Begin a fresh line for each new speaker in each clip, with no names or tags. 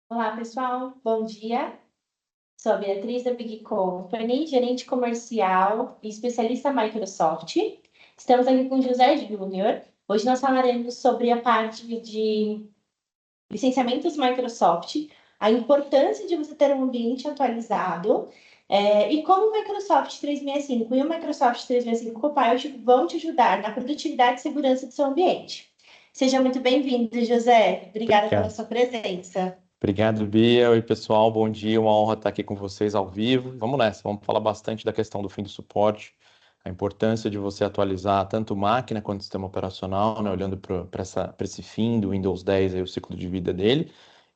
Olá, pessoal. Bom dia. Sou a Beatriz da Big Company, gerente comercial e especialista Microsoft. Estamos aqui com o José Júnior. Hoje nós falaremos sobre a parte de licenciamentos Microsoft, a importância de você ter um ambiente atualizado, e como o Microsoft 365 e o Microsoft 365 Copilot vão te ajudar na produtividade e segurança do seu ambiente. Seja muito bem-vindo, José. Obrigada pela
Obrigado.
sua presença.
Obrigado, Bia. Oi, pessoal. Bom dia. Uma honra estar aqui com vocês ao vivo. Vamos nessa. Vamos falar bastante da questão do fim do suporte, a importância de você atualizar tanto máquina quanto sistema operacional, né, olhando para esse fim do Windows 10, aí, o ciclo de vida dele,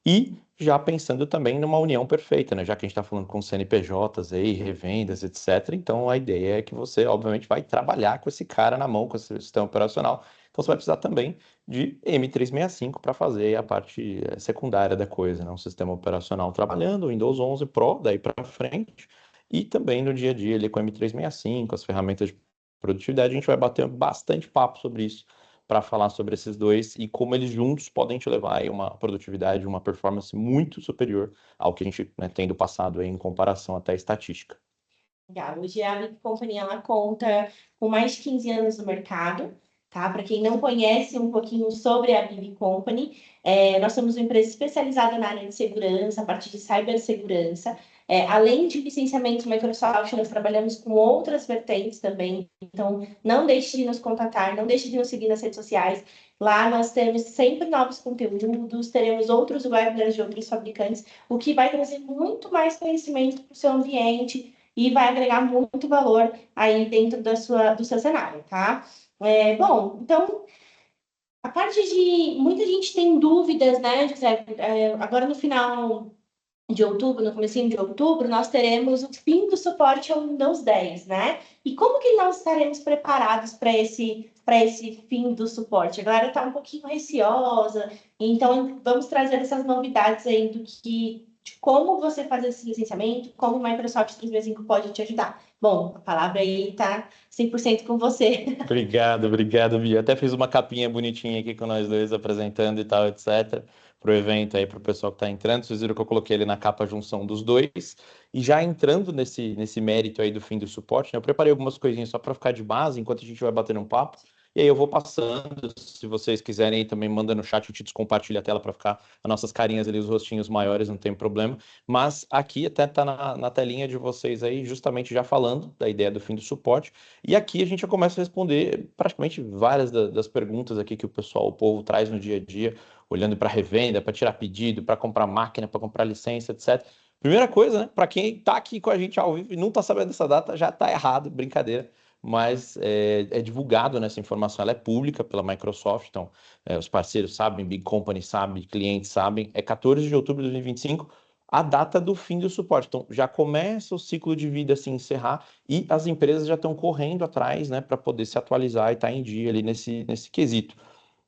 e já pensando também numa união perfeita, né, já que a gente está falando com CNPJs aí, revendas, etc. Então, a ideia é que você, obviamente, vai trabalhar com esse cara na mão, com esse sistema operacional. Então, você vai precisar também de M365 para fazer a parte secundária da coisa, né? Um sistema operacional trabalhando, Windows 11 Pro, daí para frente, e também no dia a dia ali com M365, as ferramentas de produtividade, a gente vai bater bastante papo sobre isso para falar sobre esses dois e como eles juntos podem te levar a uma produtividade, uma performance muito superior ao que a gente, né, tem do passado aí, em comparação até à estatística.
Legal. Hoje a Big Company ela conta com mais de 15 anos no mercado, tá? Para quem não conhece um pouquinho sobre a Big Company, nós somos uma empresa especializada na área de segurança, a partir de cibersegurança. Além de licenciamento Microsoft, nós trabalhamos com outras vertentes também. Então, não deixe de nos contatar, não deixe de nos seguir nas redes sociais. Lá nós temos sempre novos conteúdos, teremos outros webinars de outros fabricantes, o que vai trazer muito mais conhecimento para o seu ambiente e vai agregar muito valor aí dentro do seu cenário, tá? Bom, então, a parte de... Muita gente tem dúvidas, né, José? Agora no final de outubro, no comecinho de outubro, nós teremos o fim do suporte ao Windows 10, né? E como que nós estaremos preparados para esse fim do suporte? A galera está um pouquinho receosa, então vamos trazer essas novidades aí de como você fazer esse licenciamento, como o Microsoft 365 pode te ajudar. Bom, a palavra aí está 100% com você.
Obrigado, Bia. Até fiz uma capinha bonitinha aqui com nós dois apresentando e tal, etc. Pro evento aí, pro pessoal que tá entrando. Vocês viram que eu coloquei ele na capa a junção dos dois. E já entrando nesse mérito aí do fim do suporte, né, eu preparei algumas coisinhas só para ficar de base enquanto a gente vai batendo um papo. E aí eu vou passando, se vocês quiserem aí também manda no chat, o Titos compartilha a tela para ficar as nossas carinhas ali, os rostinhos maiores, não tem problema. Mas aqui até tá na telinha de vocês aí, justamente já falando da ideia do fim do suporte. E aqui a gente já começa a responder praticamente várias das perguntas aqui que o pessoal, o povo traz no dia a dia, olhando para revenda, para tirar pedido, para comprar máquina, para comprar licença, etc. Primeira coisa, né? Para quem está aqui com a gente ao vivo e não está sabendo dessa data, já está errado, brincadeira. Mas é divulgado nessa informação, ela é pública pela Microsoft, então os parceiros sabem, Big Company sabe, clientes sabem. É 14 de outubro de 2025, a data do fim do suporte. Então já começa o ciclo de vida a se encerrar e as empresas já estão correndo atrás, né, para poder se atualizar e estar em dia ali nesse quesito.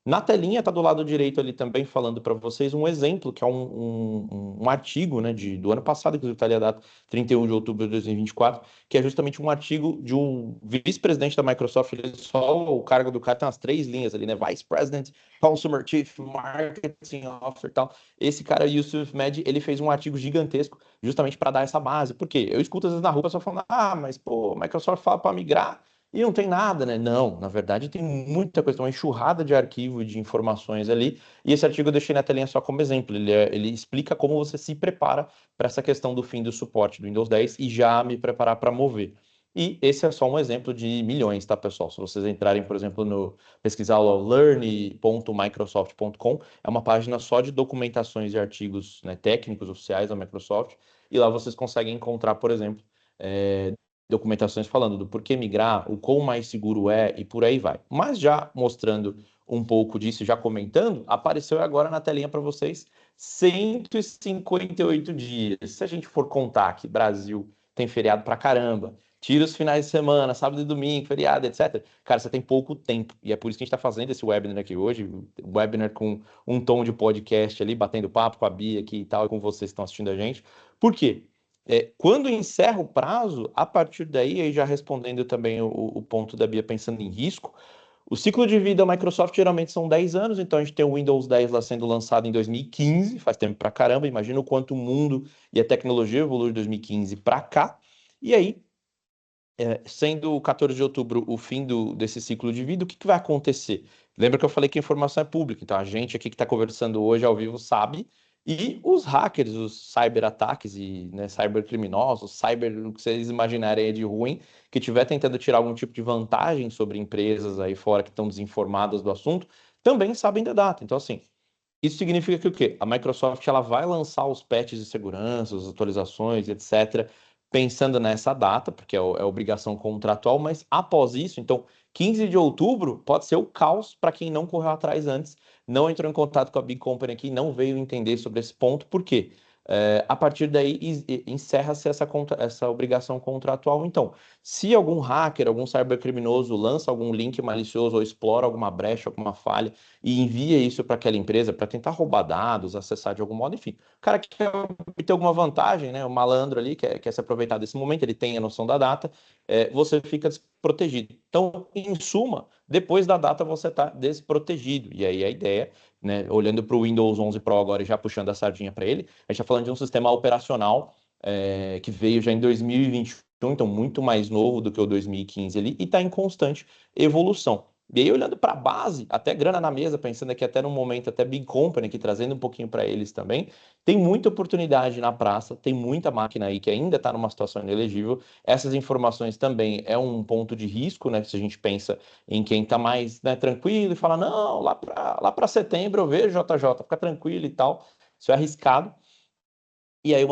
Na telinha está do lado direito ali também falando para vocês um exemplo, que é um artigo, né, do ano passado, inclusive está ali a data 31 de outubro de 2024, que é justamente um artigo de um vice-presidente da Microsoft, ele só o cargo do cara tem umas 3 linhas ali, né, Vice President, Consumer Chief, Marketing Officer e tal. Esse cara, Yusuf Mehdi, ele fez um artigo gigantesco justamente para dar essa base. Por quê? Eu escuto às vezes na rua a pessoa falando, mas pô, Microsoft fala para migrar, e não tem nada, né? Não, na verdade tem muita coisa, tem uma enxurrada de arquivo e de informações ali. E esse artigo eu deixei na telinha só como exemplo. Ele explica como você se prepara para essa questão do fim do suporte do Windows 10 e já me preparar para mover. E esse é só um exemplo de milhões, tá, pessoal? Se vocês entrarem, por exemplo, no pesquisar lá, learn.microsoft.com, é uma página só de documentações e artigos, né, técnicos oficiais da Microsoft. E lá vocês conseguem encontrar, por exemplo, documentações falando do porquê migrar, o quão mais seguro é e por aí vai. Mas já mostrando um pouco disso, já comentando, apareceu agora na telinha para vocês 158 dias. Se a gente for contar que Brasil tem feriado para caramba, tira os finais de semana, sábado e domingo, feriado, etc. Cara, você tem pouco tempo. E é por isso que a gente está fazendo esse webinar aqui hoje, um webinar com um tom de podcast ali, batendo papo com a Bia aqui e tal, e com vocês que estão assistindo a gente. Por quê? Quando encerra o prazo, a partir daí, aí já respondendo também o ponto da Bia pensando em risco, O ciclo de vida da Microsoft geralmente são 10 anos, então a gente tem o Windows 10 lá sendo lançado em 2015, faz tempo pra caramba, imagina o quanto o mundo e a tecnologia evoluiu de 2015 para cá. E aí, sendo o 14 de outubro o fim desse ciclo de vida, o que vai acontecer? Lembra que eu falei que a informação é pública, então a gente aqui que está conversando hoje ao vivo sabe, e os hackers, os cyberataques e né, cybercriminosos, o que vocês imaginarem aí de ruim, que estiver tentando tirar algum tipo de vantagem sobre empresas aí fora que estão desinformadas do assunto, também sabem da data. Então, assim, isso significa que o quê? A Microsoft ela vai lançar os patches de segurança, as atualizações, etc., pensando nessa data, porque é obrigação contratual, mas após isso, então, 15 de outubro pode ser o caos para quem não correu atrás antes, não entrou em contato com a Big Company aqui, não veio entender sobre esse ponto, por quê? A partir daí encerra-se essa obrigação contratual. Então, se algum hacker, algum cybercriminoso lança algum link malicioso ou explora alguma brecha, alguma falha e envia isso para aquela empresa para tentar roubar dados, acessar de algum modo, enfim. O cara que quer obter alguma vantagem, né? O malandro ali quer se aproveitar desse momento, ele tem a noção da data, você fica desprotegido. Então, em suma, depois da data você está desprotegido. E aí a ideia, né, olhando para o Windows 11 Pro agora e já puxando a sardinha para ele, a gente está falando de um sistema operacional que veio já em 2021, então muito mais novo do que o 2015 ali, e está em constante evolução. E aí, olhando para a base, até grana na mesa, pensando aqui até no momento, até Big Company, aqui trazendo um pouquinho para eles também, tem muita oportunidade na praça, tem muita máquina aí que ainda está numa situação inelegível. Essas informações também é um ponto de risco, né? Se a gente pensa em quem está mais né, tranquilo e fala, não, lá para setembro eu vejo JJ, fica tranquilo e tal. Isso é arriscado. E aí,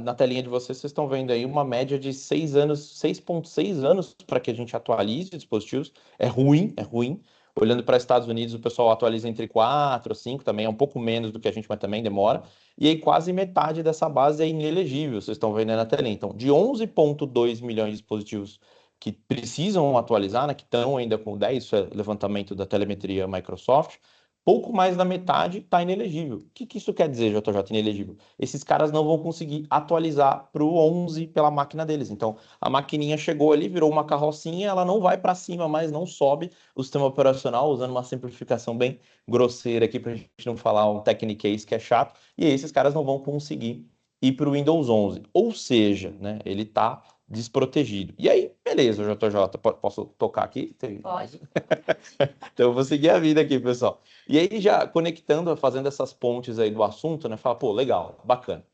na telinha de vocês estão vendo aí uma média de 6 anos, 6,6 anos para que a gente atualize dispositivos. É ruim, é ruim. Olhando para Estados Unidos, o pessoal atualiza entre 4 5, também é um pouco menos do que a gente, mas também demora. E aí, quase metade dessa base é inelegível, vocês estão vendo aí na telinha. Então, de 11,2 milhões de dispositivos que precisam atualizar, né, que estão ainda com 10, isso é levantamento da telemetria Microsoft, pouco mais da metade está inelegível. O que isso quer dizer, JJ, inelegível? Esses caras não vão conseguir atualizar para o 11 pela máquina deles. Então, a maquininha chegou ali, virou uma carrocinha, ela não vai para cima, mas não sobe o sistema operacional, usando uma simplificação bem grosseira aqui para a gente não falar um techniquez que é chato, e aí esses caras não vão conseguir ir para o Windows 11. Ou seja, né, ele está desprotegido. E aí, beleza, JJ, posso tocar aqui?
Pode.
Então, eu vou seguir a vida aqui, pessoal. E aí, já conectando, fazendo essas pontes aí do assunto, né? Fala, pô, legal, bacana.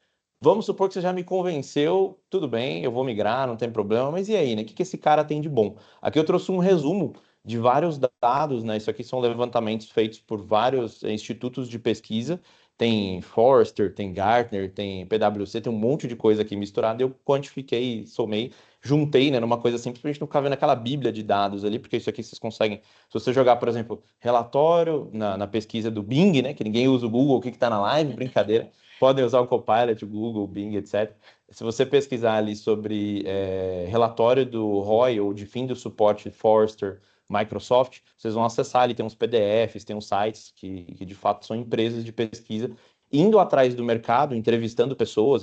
Vamos supor que você já me convenceu, tudo bem, eu vou migrar, não tem problema, mas e aí, né? O que esse cara tem de bom? Aqui eu trouxe um resumo de vários dados, né? Isso aqui são levantamentos feitos por vários institutos de pesquisa. Tem Forrester, tem Gartner, tem PwC, tem um monte de coisa aqui misturada. Eu quantifiquei, somei, juntei, né, numa coisa simples, pra gente não ficar vendo aquela bíblia de dados ali, porque isso aqui vocês conseguem. Se você jogar, por exemplo, relatório na pesquisa do Bing, né, que ninguém usa o Google, o que está na live, brincadeira, podem usar o Copilot, o Google, o Bing, etc. Se você pesquisar ali sobre relatório do ROI ou de fim do suporte Forrester, Microsoft, vocês vão acessar ali, tem uns PDFs, tem uns sites que de fato são empresas de pesquisa indo atrás do mercado, entrevistando pessoas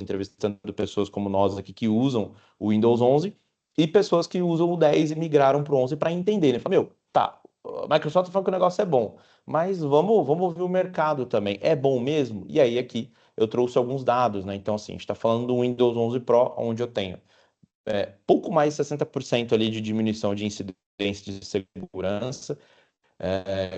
como nós aqui que usam o Windows 11 e pessoas que usam o 10 e migraram para o 11 para entender, né? Fala, meu, tá, a Microsoft tá falando que o negócio é bom, mas vamos ouvir o mercado também. É bom mesmo? E aí aqui eu trouxe alguns dados, né? Então, assim, a gente está falando do Windows 11 Pro, onde eu tenho pouco mais de 60% ali de diminuição de incidência de segurança,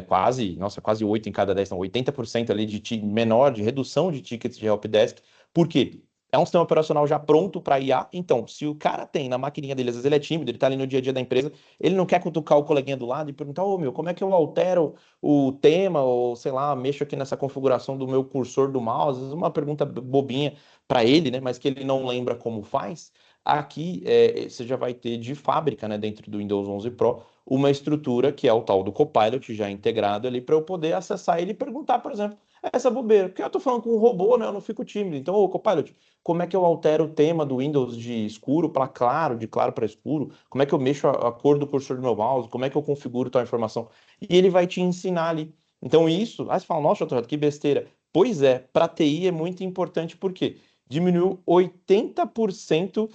quase 8 em cada 10, não, 80% ali menor de redução de tickets de helpdesk. Por quê? É um sistema operacional já pronto para IA, então, se o cara tem na maquininha dele, às vezes ele é tímido, ele está ali no dia a dia da empresa, ele não quer cutucar o coleguinha do lado e perguntar, ô meu, como é que eu altero o tema, ou sei lá, mexo aqui nessa configuração do meu cursor do mouse, às vezes uma pergunta bobinha para ele, né, mas que ele não lembra como faz. Aqui você já vai ter de fábrica, né, dentro do Windows 11 Pro, uma estrutura que é o tal do Copilot já integrado ali para eu poder acessar ele e perguntar, por exemplo, essa bobeira. Porque eu estou falando com um robô, né? Eu não fico tímido. Então, ô Copilot, como é que eu altero o tema do Windows de escuro para claro, de claro para escuro? Como é que eu mexo a cor do cursor do meu mouse? Como é que eu configuro tal informação? E ele vai te ensinar ali. Então, isso, aí você fala, nossa, doutor, que besteira. Pois é, para TI é muito importante porque diminuiu 80%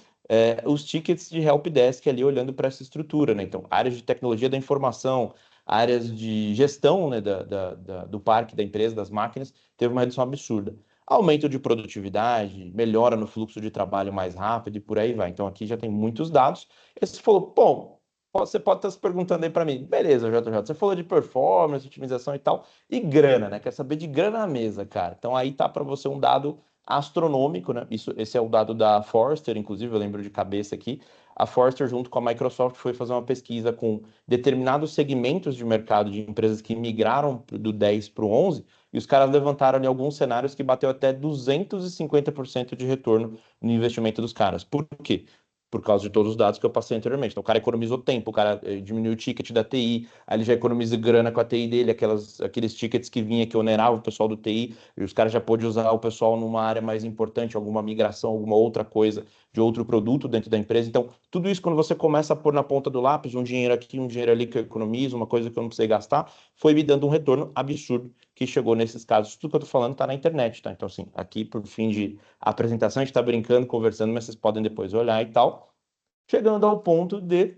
os tickets de helpdesk ali olhando para essa estrutura, né? Então, áreas de tecnologia da informação, áreas de gestão, né, do parque da empresa, das máquinas, teve uma redução absurda. Aumento de produtividade, melhora no fluxo de trabalho mais rápido e por aí vai. Então aqui já tem muitos dados. E você falou, bom, você pode estar se perguntando aí para mim, beleza, JJ, você falou de performance, otimização e tal, e grana, né? Quer saber de grana na mesa, cara. Então aí tá para você um dado astronômico, né? Esse é o dado da Forrester, inclusive, eu lembro de cabeça aqui. A Forrester, junto com a Microsoft, foi fazer uma pesquisa com determinados segmentos de mercado de empresas que migraram do 10 para o 11, e os caras levantaram ali alguns cenários que bateu até 250% de retorno no investimento dos caras. Por quê? Por causa de todos os dados que eu passei anteriormente. Então, o cara economizou tempo, o cara diminuiu o ticket da TI, aí ele já economiza grana com a TI dele, aqueles tickets que vinha que onerava o pessoal do TI, e os caras já pôde usar o pessoal numa área mais importante, alguma migração, alguma outra coisa de outro produto dentro da empresa. Então, tudo isso, quando você começa a pôr na ponta do lápis, um dinheiro aqui, um dinheiro ali que eu economizo, uma coisa que eu não precisei gastar, foi me dando um retorno absurdo que chegou nesses casos. Tudo que eu tô falando tá na internet, tá? Então, assim, aqui por fim de apresentação, a gente tá brincando, conversando, mas vocês podem depois olhar e tal. Chegando ao ponto de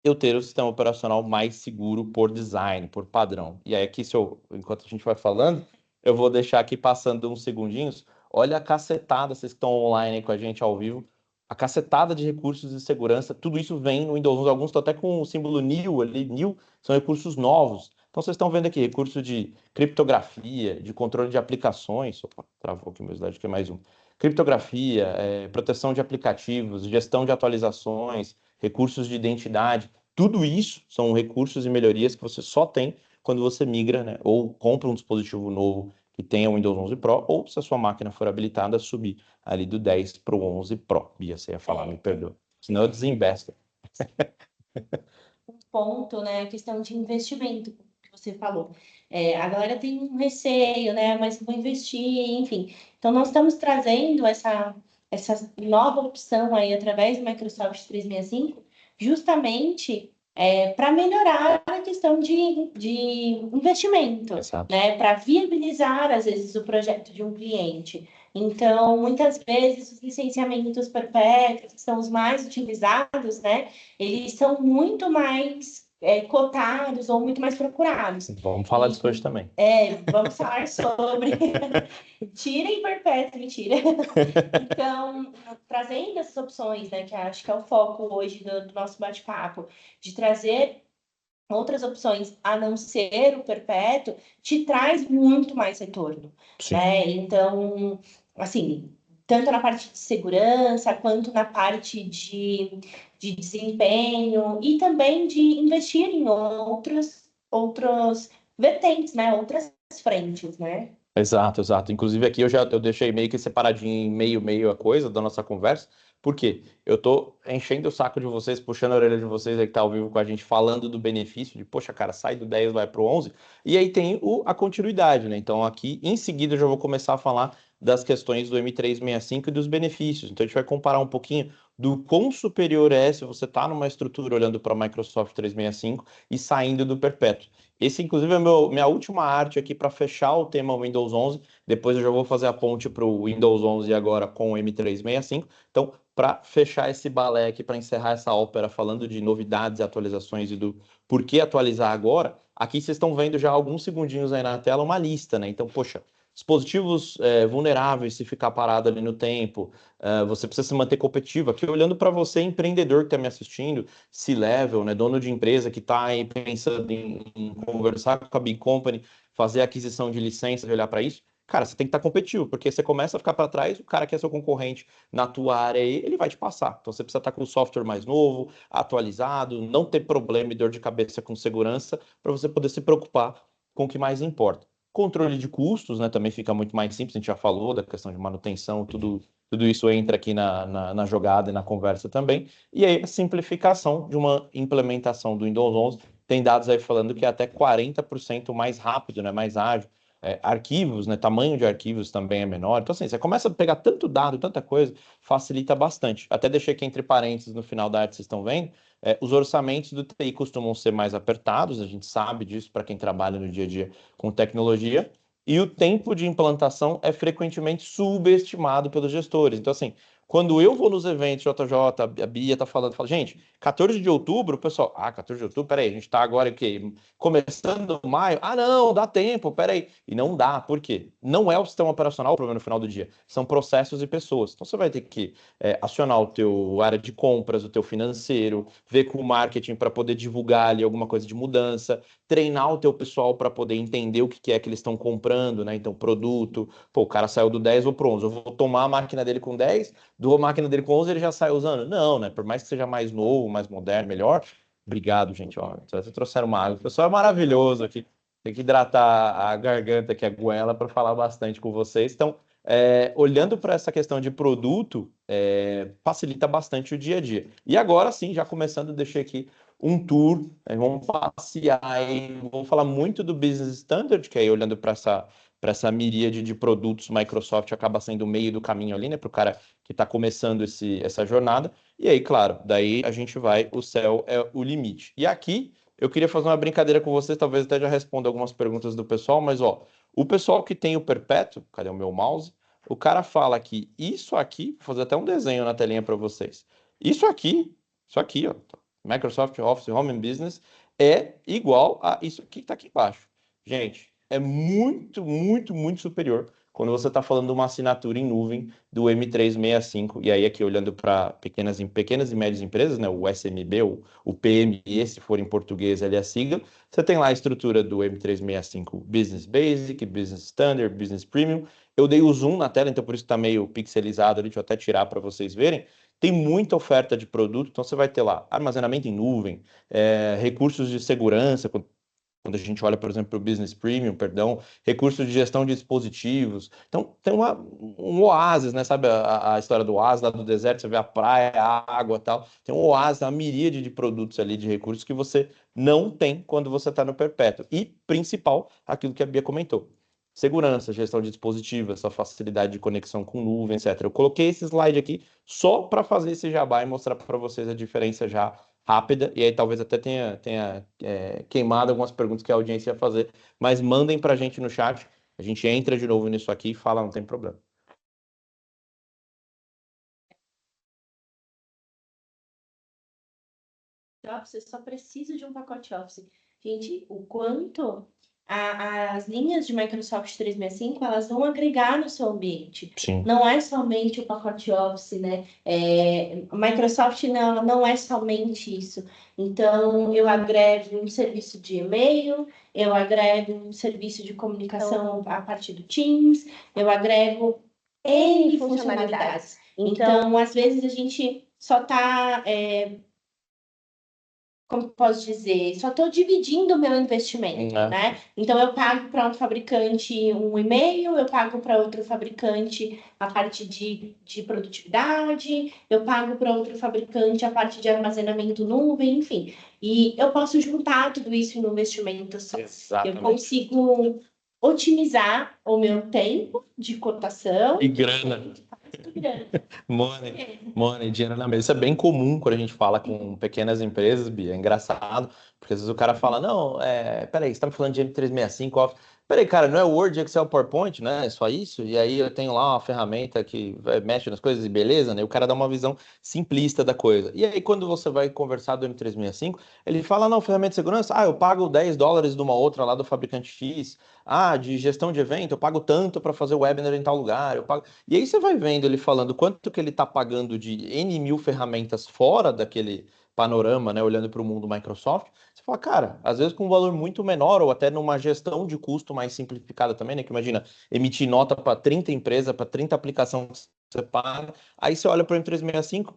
eu ter o sistema operacional mais seguro por design, por padrão. E aí aqui, enquanto a gente vai falando, eu vou deixar aqui passando uns segundinhos. Olha a cacetada, vocês que estão online aí com a gente ao vivo, a cacetada de recursos de segurança, tudo isso vem no Windows 11, alguns estão até com o símbolo new ali, new, são recursos novos. Então vocês estão vendo aqui, recurso de criptografia, de controle de aplicações, opa, travou aqui o meu slide, que é mais um. Criptografia, proteção de aplicativos, gestão de atualizações, recursos de identidade, tudo isso são recursos e melhorias que você só tem quando você migra, né? Ou compra um dispositivo novo que tenha o Windows 11 Pro, ou se a sua máquina for habilitada, subir ali do 10 para o 11 Pro. Bia, você ia falar, me perdoa. Senão eu desinvesto.
Um ponto, né, a questão de investimento, que você falou. A galera tem um receio, né, mas vou investir, enfim. Então, nós estamos trazendo essa nova opção aí através do Microsoft 365, justamente para melhorar a questão de investimento,
Exato.
né, para viabilizar, às vezes, o projeto de um cliente. Então, muitas vezes, os licenciamentos perpétuos, que são os mais utilizados, né, eles são muito mais cotados ou muito mais procurados.
Vamos falar disso hoje também.
Vamos falar sobre tirem perpétuo, mentira. Então, trazendo essas opções, né, que acho que é o foco hoje do nosso bate-papo, de trazer outras opções a não ser o perpétuo, te traz muito mais retorno,
Sim.
né? Então, assim, tanto na parte de segurança, quanto na parte de desempenho, e também de investir em outros vertentes, né? Outras frentes, né?
Exato, exato. Inclusive aqui eu deixei meio que separadinho em meio a coisa da nossa conversa. Por quê? Eu tô enchendo o saco de vocês, puxando a orelha de vocês aí que tá ao vivo com a gente, falando do benefício de, poxa, cara, sai do 10, vai pro 11. E aí tem a continuidade, né? Então aqui, em seguida, eu já vou começar a falar das questões do M365 e dos benefícios. Então a gente vai comparar um pouquinho do quão superior é se você tá numa estrutura olhando para a Microsoft 365 e saindo do perpétuo. Esse, inclusive, é minha última arte aqui para fechar o tema Windows 11. Depois eu já vou fazer a ponte para o Windows 11 agora com o M365. Então, para fechar esse balé aqui, para encerrar essa ópera falando de novidades e atualizações e do porquê atualizar agora, aqui vocês estão vendo já alguns segundinhos aí na tela uma lista, né? Então, poxa, dispositivos vulneráveis se ficar parado ali no tempo, você precisa se manter competitivo. Aqui olhando para você, empreendedor que está me assistindo, C-level, né, dono de empresa que está aí pensando em conversar com a Big Company, fazer aquisição de licença, de olhar para isso, cara, você tem que estar competitivo, porque você começa a ficar para trás, o cara que é seu concorrente na tua área aí, ele vai te passar. Então você precisa estar com o software mais novo, atualizado, não ter problema e dor de cabeça com segurança, para você poder se preocupar com o que mais importa. Controle de custos, né, também fica muito mais simples, a gente já falou da questão de manutenção, tudo isso entra aqui na jogada e na conversa também. E aí a simplificação de uma implementação do Windows 11, tem dados aí falando que é até 40% mais rápido, né, mais ágil. Arquivos, né, tamanho de arquivos também é menor. Então, assim, você começa a pegar tanto dado, tanta coisa, facilita bastante. Até deixei aqui entre parênteses no final da arte, vocês estão vendo, os orçamentos do TI costumam ser mais apertados, a gente sabe disso para quem trabalha no dia a dia com tecnologia, e o tempo de implantação é frequentemente subestimado pelos gestores. Então, assim, Quando eu vou nos eventos, JJ, a Bia tá falando, fala, gente, 14 de outubro, o pessoal, 14 de outubro, peraí, a gente tá agora o quê? Começando maio? Ah, não, dá tempo, peraí. E não dá, por quê? Não é o sistema operacional o problema no final do dia, são processos e pessoas. Então você vai ter que acionar o teu área de compras, o teu financeiro, ver com o marketing para poder divulgar ali alguma coisa de mudança, treinar o teu pessoal para poder entender o que é que eles estão comprando, né? Então, produto, pô, o cara saiu do 10, vou pro 11, eu vou tomar a máquina dele com 10, dou a máquina dele com 11, ele já sai usando. Não, né? Por mais que seja mais novo, mais moderno, melhor. Obrigado, gente. Ó, vocês trouxeram uma água. O pessoal é maravilhoso aqui. Tem que hidratar a garganta aqui, a goela, para falar bastante com vocês. Então, olhando para essa questão de produto, facilita bastante o dia a dia. E agora sim, já começando, deixei aqui um tour, vamos passear aí, vamos falar muito do Business Standard, que aí olhando para essa miríade de produtos, Microsoft acaba sendo o meio do caminho ali, né, para o cara que está começando essa jornada. E aí, claro, daí a gente vai, o céu é o limite. E aqui eu queria fazer uma brincadeira com vocês, talvez até já responda algumas perguntas do pessoal, mas ó, o pessoal que tem o perpétuo, cadê o meu mouse? O cara fala que isso aqui, vou fazer até um desenho na telinha para vocês. Isso aqui, ó, Microsoft Office Home and Business é igual a isso aqui que está aqui embaixo. Gente, é muito, muito, muito superior quando você está falando de uma assinatura em nuvem do M365, e aí aqui olhando para pequenas e médias empresas, né, o SMB, o PME, se for em português, ali é a sigla, você tem lá a estrutura do M365 Business Basic, Business Standard, Business Premium. Eu dei o zoom na tela, então por isso está meio pixelizado ali, deixa eu até tirar para vocês verem. Tem muita oferta de produto, então você vai ter lá armazenamento em nuvem, recursos de segurança, quando a gente olha, por exemplo, para o Business Premium, perdão, recursos de gestão de dispositivos. Então, tem um oásis, né? Sabe a história do oásis lá do deserto? Você vê a praia, a água e tal. Tem um oásis, uma miríade de produtos ali, de recursos que você não tem quando você está no perpétuo. E, principal, aquilo que a Bia comentou. Segurança, gestão de dispositivos, essa facilidade de conexão com nuvem, etc. Eu coloquei esse slide aqui só para fazer esse jabá e mostrar para vocês a diferença já rápida, e aí talvez até tenha queimado algumas perguntas que a audiência ia fazer, mas mandem para a gente no chat, a gente entra de novo nisso aqui e fala, não tem problema.
Office só precisa de um pacote Office. Gente, o quanto as linhas de Microsoft 365 elas vão agregar no seu ambiente.
Sim.
Não é somente o pacote Office, né? Microsoft não é somente isso. Então, eu agrego um serviço de e-mail, eu agrego um serviço de comunicação a partir do Teams, eu agrego N funcionalidades. Então, às vezes a gente só está como posso dizer, só estou dividindo o meu investimento, né? Então, eu pago para um fabricante um e-mail, eu pago para outro fabricante a parte de produtividade, eu pago para outro fabricante a parte de armazenamento nuvem, enfim. E eu posso juntar tudo isso em um investimento só.
Exatamente.
Eu consigo otimizar o meu tempo de cotação.
E grana. Money, dinheiro na mesa. Isso é bem comum quando a gente fala com pequenas empresas, Bia. É engraçado, porque às vezes o cara fala, não, peraí, você tá me falando de M365, Office. Peraí, cara, não é Word, Excel, PowerPoint, né? É só isso? E aí eu tenho lá uma ferramenta que mexe nas coisas e beleza, né? O cara dá uma visão simplista da coisa. E aí quando você vai conversar do M365, ele fala, não, ferramenta de segurança, eu pago US$ 10 de uma outra lá do fabricante X. De gestão de evento, eu pago tanto para fazer o webinar em tal lugar, eu pago. E aí você vai vendo ele falando quanto que ele está pagando de N mil ferramentas fora daquele panorama, né, olhando para o mundo Microsoft, você fala, cara, às vezes com um valor muito menor ou até numa gestão de custo mais simplificada também, né, que imagina, emitir nota para 30 empresas, para 30 aplicações que você paga, aí você olha para o M365,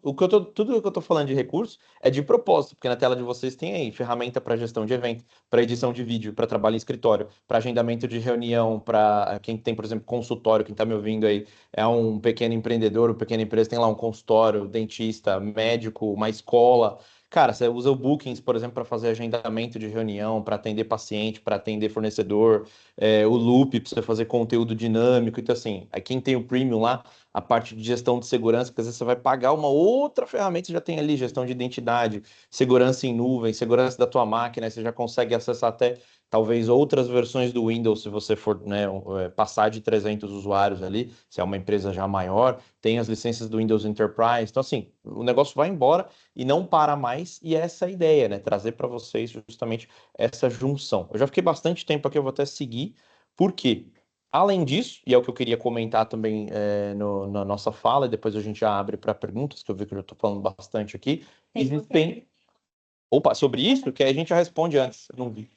tudo o que eu estou falando de recurso é de propósito, porque na tela de vocês tem aí ferramenta para gestão de evento, para edição de vídeo, para trabalho em escritório, para agendamento de reunião, para quem tem, por exemplo, consultório, quem está me ouvindo aí, é um pequeno empreendedor, uma pequena empresa, tem lá um consultório, dentista, médico, uma escola. Cara, você usa o Bookings, por exemplo, para fazer agendamento de reunião, para atender paciente, para atender fornecedor, o Loop para você fazer conteúdo dinâmico. Então, assim, aí quem tem o Premium lá, a parte de gestão de segurança, porque às vezes você vai pagar uma outra ferramenta, você já tem ali gestão de identidade, segurança em nuvem, segurança da tua máquina, aí você já consegue acessar até talvez outras versões do Windows, se você for, né, passar de 300 usuários ali, se é uma empresa já maior, tem as licenças do Windows Enterprise. Então, assim, o negócio vai embora e não para mais, e essa é a ideia, né? Trazer para vocês justamente essa junção. Eu já fiquei bastante tempo aqui, eu vou até seguir, por quê? Além disso, e é o que eu queria comentar também na nossa fala, e depois a gente já abre para perguntas, que eu vi que eu já estou falando bastante aqui, existem. Opa, sobre isso, que a gente já responde antes, eu não vi.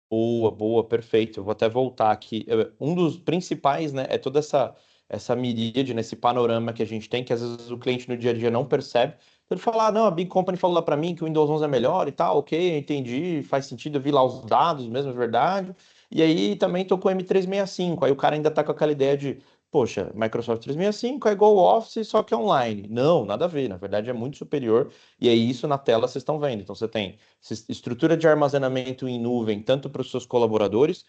Boa, boa, perfeito. Eu vou até voltar aqui. Um dos principais, né, é toda essa miríade, nesse panorama que a gente tem, que às vezes o cliente no dia a dia não percebe. Então ele fala, ah, não, a Big Company falou lá para mim que o Windows 11 é melhor e tal, ok, entendi, faz sentido, eu vi lá os dados mesmo, é verdade. E aí também tô com o M365, aí o cara ainda tá com aquela ideia de, poxa, Microsoft 365 é igual ao Office, só que é online. Não, nada a ver, na verdade é muito superior, e é isso na tela vocês estão vendo. Então você tem estrutura de armazenamento em nuvem, tanto para os seus colaboradores,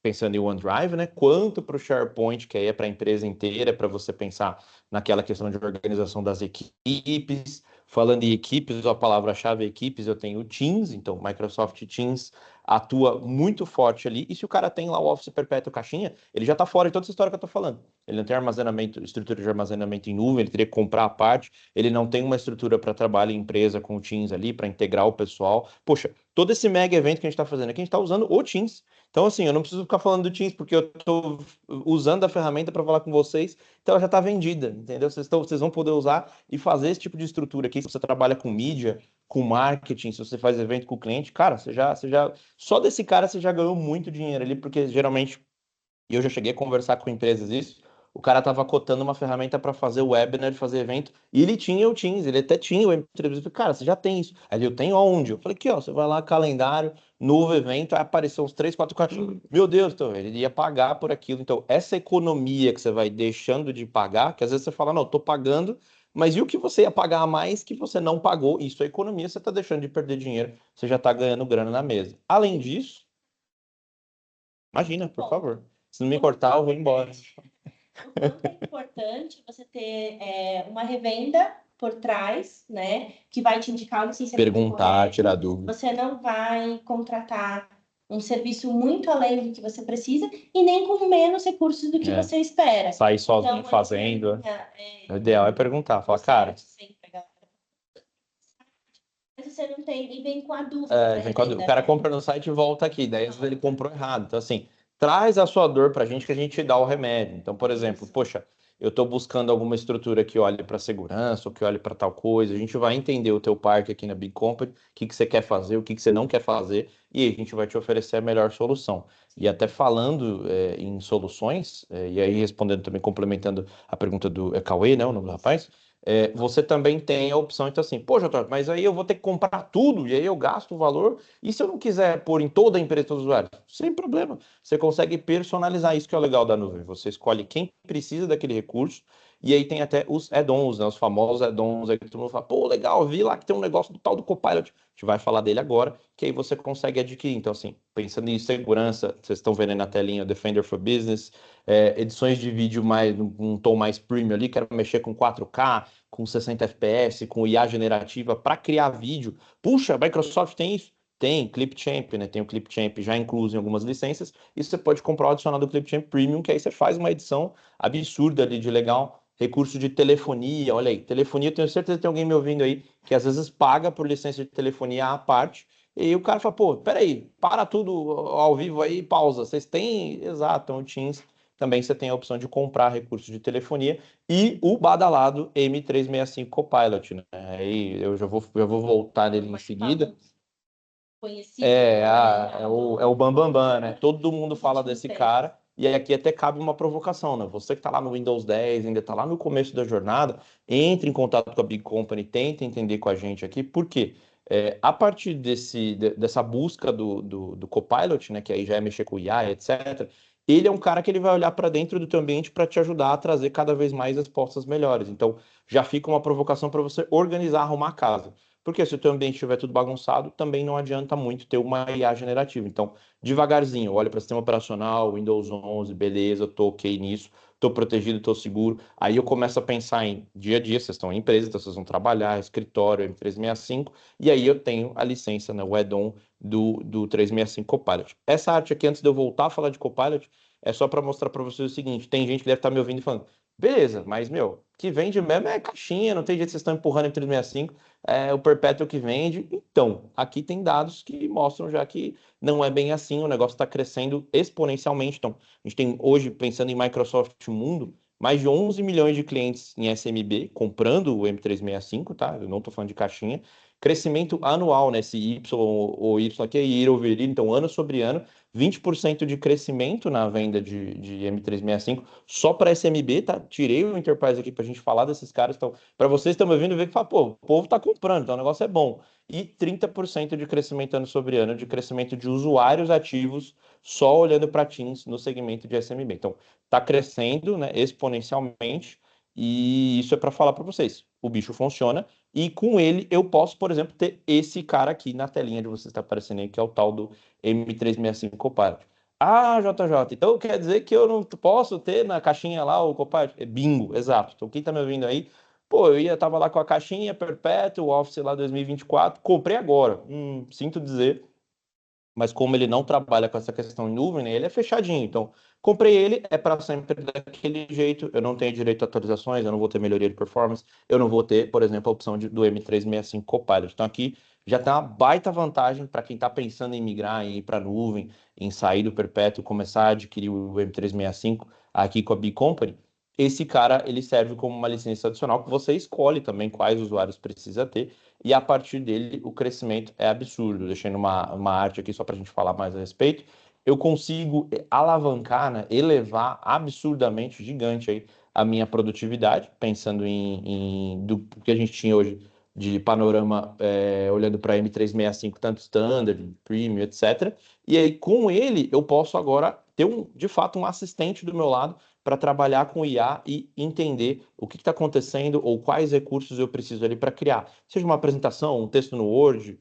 pensando em OneDrive, né, quanto para o SharePoint, que aí é para a empresa inteira, para você pensar naquela questão de organização das equipes. Falando em equipes, a palavra-chave é equipes, eu tenho o Teams, então Microsoft Teams atua muito forte ali. E se o cara tem lá o Office Perpétuo caixinha, ele já está fora de toda essa história que eu estou falando. Ele não tem armazenamento, estrutura de armazenamento em nuvem, ele teria que comprar a parte, ele não tem uma estrutura para trabalho em empresa com o Teams ali, para integrar o pessoal. Poxa, todo esse mega evento que a gente está fazendo aqui, a gente está usando o Teams. Então, assim, eu não preciso ficar falando do Teams, porque eu estou usando a ferramenta para falar com vocês, então ela já está vendida, entendeu? Vocês vão poder usar e fazer esse tipo de estrutura aqui. Se você trabalha com mídia, com marketing, se você faz evento com o cliente, cara, só desse cara você já ganhou muito dinheiro ali, porque geralmente e eu já cheguei a conversar com empresas isso. O cara estava cotando uma ferramenta para fazer webinar, fazer evento, e ele tinha o Teams, ele até tinha o M3. Eu falei, cara, você já tem isso. Aí eu tenho aonde? Eu falei, aqui, ó, você vai lá, calendário, novo evento, aí apareceu uns 3, 4 caras. Meu Deus, então, ele ia pagar por aquilo. Então, essa economia que você vai deixando de pagar, que às vezes você fala, não, tô pagando, mas e o que você ia pagar a mais que você não pagou? Isso é economia, você está deixando de perder dinheiro, você já está ganhando grana na mesa. Além disso, imagina, por favor. Se não me cortar, eu vou embora.
O quanto é importante você ter uma revenda por trás, né, que vai te indicar o licenciamento
Perguntar,
correto.
tirar dúvida.
Você não vai contratar um serviço muito além do que você precisa e nem com menos recursos do que você espera.
Sair sozinho
Então,
fazendo. O ideal é perguntar, falar, cara.
Mas você não tem, e vem com a dúvida.
Vem o cara compra no site e volta aqui, daí às vezes ele comprou errado. Então, assim, traz a sua dor pra gente que a gente dá o remédio. Então, por exemplo, poxa, eu estou buscando alguma estrutura que olhe para segurança ou que olhe para tal coisa. A gente vai entender o teu parque aqui na Big Company, o que que você quer fazer, o que que você não quer fazer, e aí a gente vai te oferecer a melhor solução. E até falando em soluções, e aí respondendo também, complementando a pergunta do Cauê, né, o nome do rapaz, você também tem a opção, então assim, poxa, Jorge, mas aí eu vou ter que comprar tudo, e aí eu gasto o valor, e se eu não quiser pôr em toda a empresa todos os usuários? Sem problema, você consegue personalizar, isso que é o legal da nuvem, você escolhe quem precisa daquele recurso, e aí tem até os add-ons, né, os famosos add-ons, aí que todo mundo fala, pô, legal, vi lá que tem um negócio do tal do Copilot, a gente vai falar dele agora, que aí você consegue adquirir, então assim, pensando em segurança, vocês estão vendo aí na telinha o Defender for Business, edições de vídeo mais um tom mais premium ali, quero mexer com 4K, com 60 FPS, com IA generativa para criar vídeo. Puxa, a Microsoft tem isso? Tem, Clipchamp, né? Tem o Clipchamp já incluso em algumas licenças, e você pode comprar o adicional do Clipchamp Premium, que aí você faz uma edição absurda ali de legal. Recurso de telefonia, olha aí, telefonia, eu tenho certeza que tem alguém me ouvindo aí que às vezes paga por licença de telefonia à parte, e aí o cara fala, pô, peraí, para tudo ao vivo aí, pausa. Vocês têm, exato, então o Teams também você tem a opção de comprar recursos de telefonia e o badalado M365 Copilot, né? Aí eu já vou voltar nele em seguida.
Conhecido.
É o Bambambam, Bam, Bam, né? Todo mundo fala desse cara. E aí aqui até cabe uma provocação, né? Você que está lá no Windows 10, ainda está lá no começo da jornada, entre em contato com a Big Company, tenta entender com a gente aqui, por quê? A partir dessa busca do Copilot, né, que aí já é mexer com IA, etc., ele é um cara que ele vai olhar para dentro do teu ambiente para te ajudar a trazer cada vez mais respostas melhores. Então, já fica uma provocação para você organizar, arrumar a casa. Porque se o teu ambiente estiver tudo bagunçado, também não adianta muito ter uma IA generativa. Então, devagarzinho, olha para o sistema operacional, Windows 11, beleza, estou ok nisso, estou protegido, estou seguro. Aí eu começo a pensar em dia a dia, vocês estão em empresa, então vocês vão trabalhar, escritório, M365, e aí eu tenho a licença, né, o add-on do 365 Copilot. Essa arte aqui, antes de eu voltar a falar de Copilot, é só para mostrar para vocês o seguinte: tem gente que deve estar me ouvindo e falando, beleza, mas, meu, que vende mesmo é caixinha, não tem jeito, vocês estão empurrando em 365, é o Perpétuo que vende. Então, aqui tem dados que mostram já que não é bem assim, o negócio está crescendo exponencialmente. Então, a gente tem hoje, pensando em Microsoft Mundo, mais de 11 milhões de clientes em SMB comprando o M365, tá? Eu não estou falando de caixinha. Crescimento anual, né? Esse Y ou Y aqui é year over year, então ano sobre ano, 20% de crescimento na venda de M365 só para SMB, tá? Tirei o Enterprise aqui para a gente falar desses caras. Então, para vocês que estão me ouvindo, ver que fala, pô, o povo tá comprando, então o negócio é bom. E 30% de crescimento ano sobre ano, de crescimento de usuários ativos, só olhando para Teams no segmento de SMB. Então, tá crescendo, né, exponencialmente, e isso é para falar para vocês. O bicho funciona, e com ele eu posso, por exemplo, ter esse cara aqui na telinha de vocês está aparecendo aí, que é o tal do M365 Copilot. Ah, JJ, então quer dizer que eu não posso ter na caixinha lá o Copilot? É bingo, exato. Então quem tá me ouvindo aí, pô, tava lá com a caixinha perpétua, o Office lá 2024, comprei agora. Sinto dizer, mas como ele não trabalha com essa questão em nuvem, né, ele é fechadinho. Então, comprei ele, é para sempre daquele jeito. Eu não tenho direito a atualizações, eu não vou ter melhoria de performance, eu não vou ter, por exemplo, a opção do M365 Copilot. Então, aqui já tem uma baita vantagem para quem está pensando em migrar, em ir para a nuvem, em sair do perpétuo, começar a adquirir o M365 aqui com a B Company. Esse cara, ele serve como uma licença adicional que você escolhe também quais usuários precisa ter, e a partir dele o crescimento é absurdo. Deixando uma arte aqui só para a gente falar mais a respeito. Eu consigo alavancar, né, elevar absurdamente, gigante aí, a minha produtividade, pensando do que a gente tinha hoje de panorama, olhando para M365, tanto standard, premium, etc. E aí, com ele, eu posso agora ter, de fato, um assistente do meu lado para trabalhar com IA e entender o que está acontecendo ou quais recursos eu preciso ali para criar. Seja uma apresentação, um texto no Word,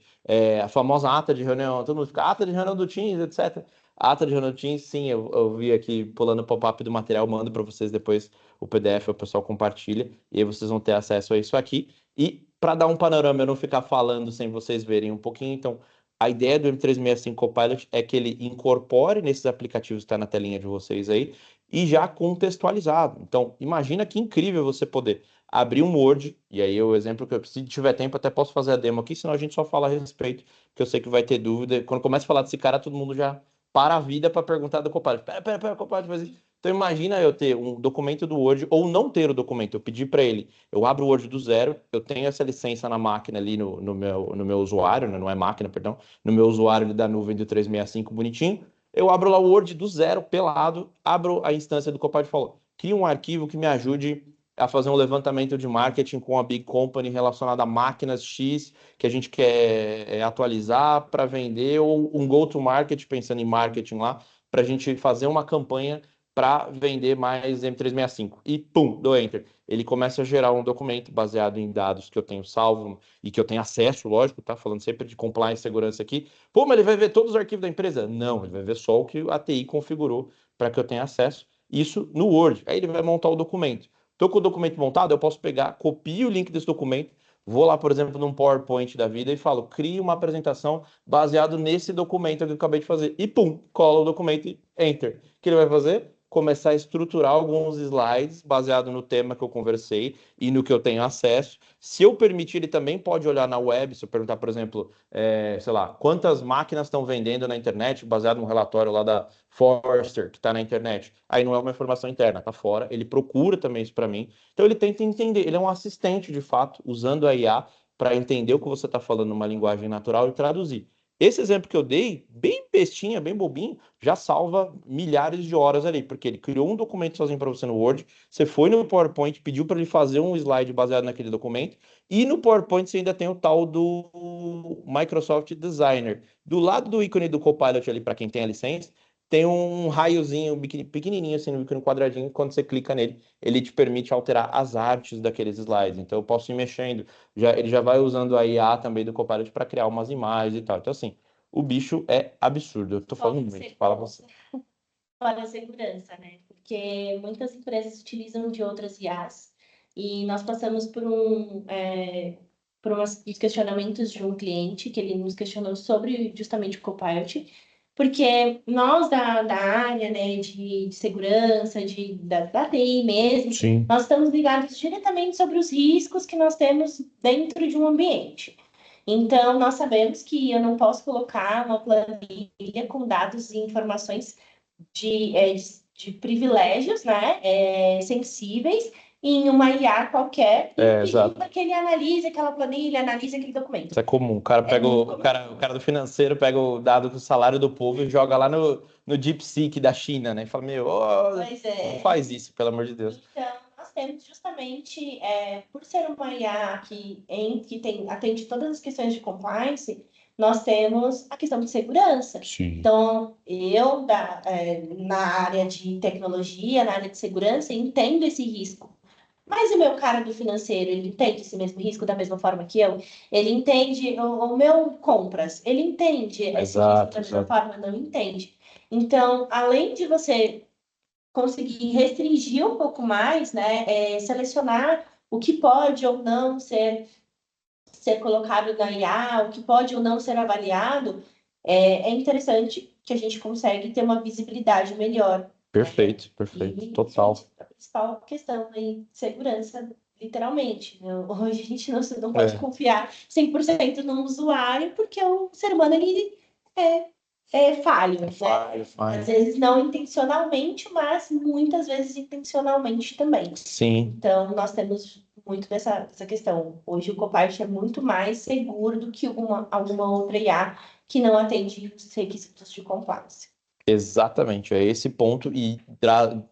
a famosa ata de reunião, todo mundo fica, ata de reunião do Teams, etc. A ata de reunião do Teams, sim, eu vi aqui pulando o pop-up do material, mando para vocês depois o PDF, o pessoal compartilha, e aí vocês vão ter acesso a isso aqui. E para dar um panorama, eu não ficar falando sem vocês verem um pouquinho, então a ideia do M365 Copilot é que ele incorpore nesses aplicativos que está na telinha de vocês aí, e já contextualizado. Então, imagina que incrível você poder abrir um Word, e aí o exemplo que eu preciso, se tiver tempo, até posso fazer a demo aqui, senão a gente só fala a respeito, que eu sei que vai ter dúvida. Quando começa a falar desse cara, todo mundo já para a vida para perguntar do Copilot. Pera, Copilot, mas... Então imagina eu ter um documento do Word, ou não ter o documento, eu pedir para ele, eu abro o Word do zero, eu tenho essa licença na máquina ali no meu usuário, né? Não é máquina, perdão, no meu usuário da nuvem do 365 bonitinho, eu abro lá o Word do zero, pelado, abro a instância do Copilot e falo, cria um arquivo que me ajude a fazer um levantamento de marketing com a Big Company relacionado a máquinas X que a gente quer atualizar para vender, ou um go-to-market, pensando em marketing lá, para a gente fazer uma campanha para vender mais M365. E pum, dou Enter. Ele começa a gerar um documento baseado em dados que eu tenho salvo e que eu tenho acesso, lógico, tá? Falando sempre de compliance e segurança aqui. Pô, mas ele vai ver todos os arquivos da empresa? Não, ele vai ver só o que a TI configurou para que eu tenha acesso. Isso no Word. Aí ele vai montar o documento. Estou com o documento montado, eu posso pegar, copio o link desse documento, vou lá, por exemplo, num PowerPoint da vida e falo, crie uma apresentação baseado nesse documento que eu acabei de fazer. E pum, cola o documento e Enter. O que ele vai fazer? Começar a estruturar alguns slides baseado no tema que eu conversei e no que eu tenho acesso. Se eu permitir, ele também pode olhar na web, se eu perguntar, por exemplo, sei lá, quantas máquinas estão vendendo na internet, baseado num relatório lá da Forrester, que está na internet. Aí não é uma informação interna, está fora. Ele procura também isso para mim. Então ele tenta entender, ele é um assistente, de fato, usando a IA para entender o que você está falando numa linguagem natural e traduzir. Esse exemplo que eu dei, bem bestinha, bem bobinho, já salva milhares de horas ali, porque ele criou um documento sozinho para você no Word, você foi no PowerPoint, pediu para ele fazer um slide baseado naquele documento, e no PowerPoint você ainda tem o tal do Microsoft Designer. Do lado do ícone do Copilot ali, para quem tem a licença, tem um raiozinho pequenininho, assim, no quadradinho, quando você clica nele, ele te permite alterar as artes daqueles slides. Então, eu posso ir mexendo, ele já vai usando a IA também do Copilot para criar umas imagens e tal. Então, assim, o bicho é absurdo. Eu tô falando muito, fala você.
Fora a segurança, né? Porque muitas empresas utilizam de outras IAs e nós passamos por uns questionamentos de um cliente que ele nos questionou sobre justamente o Copilot, porque nós da área, né, de segurança, da TI mesmo,
Sim.
nós estamos ligados diretamente sobre os riscos que nós temos dentro de um ambiente. Então, nós sabemos que eu não posso colocar uma planilha com dados e informações de privilégios, né, sensíveis em uma IA qualquer e pedir para que ele analise aquela planilha, analise aquele documento.
Isso é comum. O cara pega o cara do financeiro pega o dado do salário do povo e joga lá no DeepSeek da China, né? E fala, meu, não faz isso, pelo amor de Deus.
Então, nós temos justamente, por ser uma IA que atende todas as questões de compliance, nós temos a questão de segurança.
Sim.
Então, na área de tecnologia, na área de segurança, entendo esse risco. Mas o meu cara do financeiro, ele entende esse mesmo risco da mesma forma que eu? Ele entende o meu compras, ele entende esse risco da mesma forma? Não entende. Então, além de você conseguir restringir um pouco mais, né, selecionar o que pode ou não ser colocado na IA, o que pode ou não ser avaliado, é interessante que a gente consegue ter uma visibilidade melhor.
Perfeito,
Né?
perfeito,
E,
total.
gente, a principal questão aí, segurança, literalmente. Né? Hoje a gente não pode confiar 100% no usuário, porque o ser humano ele é falho. Né?
Falho.
Às vezes não intencionalmente, mas muitas vezes intencionalmente também.
Sim.
Então, nós temos muito dessa questão. Hoje o Copilot é muito mais seguro do que alguma outra IA que não atende os requisitos de compliance.
Exatamente, é esse ponto e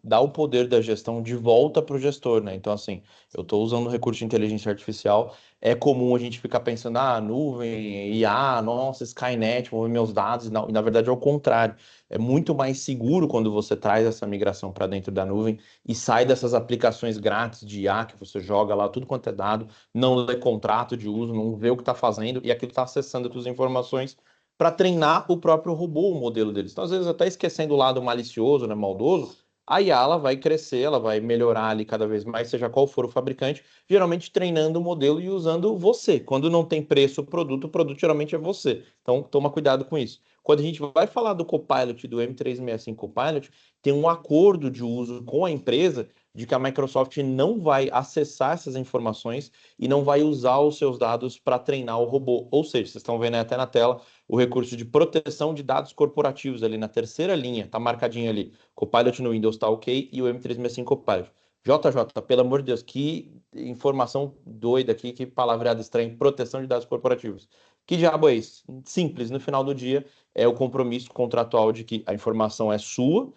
dá o poder da gestão de volta para o gestor, né? Então, assim, eu estou usando o recurso de inteligência artificial, é comum a gente ficar pensando, nuvem, IA, nossa, Skynet, vou ver meus dados, e na verdade é o contrário. É muito mais seguro quando você traz essa migração para dentro da nuvem e sai dessas aplicações grátis de IA que você joga lá, tudo quanto é dado, não lê contrato de uso, não vê o que está fazendo e aquilo está acessando as suas informações para treinar o próprio robô, o modelo deles. Então, às vezes, até esquecendo o lado malicioso, né, maldoso, a IA ela vai crescer, ela vai melhorar ali cada vez mais, seja qual for o fabricante, geralmente treinando o modelo e usando você. Quando não tem preço o produto geralmente é você. Então, toma cuidado com isso. Quando a gente vai falar do Copilot, do M365 Copilot, tem um acordo de uso com a empresa de que a Microsoft não vai acessar essas informações e não vai usar os seus dados para treinar o robô. Ou seja, vocês estão vendo até na tela o recurso de proteção de dados corporativos ali na terceira linha, tá marcadinho ali. Copilot no Windows tá ok e o M365 Copilot. JJ, pelo amor de Deus, que informação doida aqui, que palavreada estranha, proteção de dados corporativos. Que diabo é isso? Simples, no final do dia é o compromisso contratual de que a informação é sua,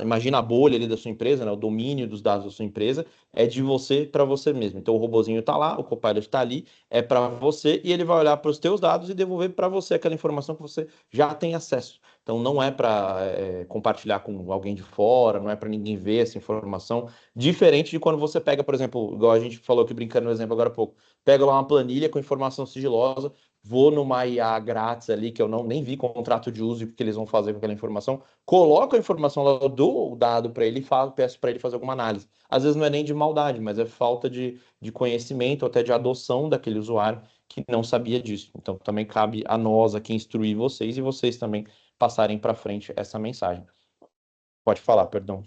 imagina a bolha ali da sua empresa, né, o domínio dos dados da sua empresa, é de você para você mesmo. Então o robozinho está lá, o Copilot está ali, é para você e ele vai olhar para os teus dados e devolver para você aquela informação que você já tem acesso. Então não é para compartilhar com alguém de fora, não é para ninguém ver essa informação. Diferente de quando você pega, por exemplo, igual a gente falou aqui brincando no exemplo agora há pouco, pega lá uma planilha com informação sigilosa, vou numa IA grátis ali, que eu nem vi contrato de uso e o que eles vão fazer com aquela informação, coloco a informação lá, dou o dado para ele e peço para ele fazer alguma análise. Às vezes não é nem de maldade, mas é falta de conhecimento, até de adoção daquele usuário que não sabia disso. Então também cabe a nós aqui instruir vocês e vocês também passarem para frente essa mensagem. Pode falar, perdão.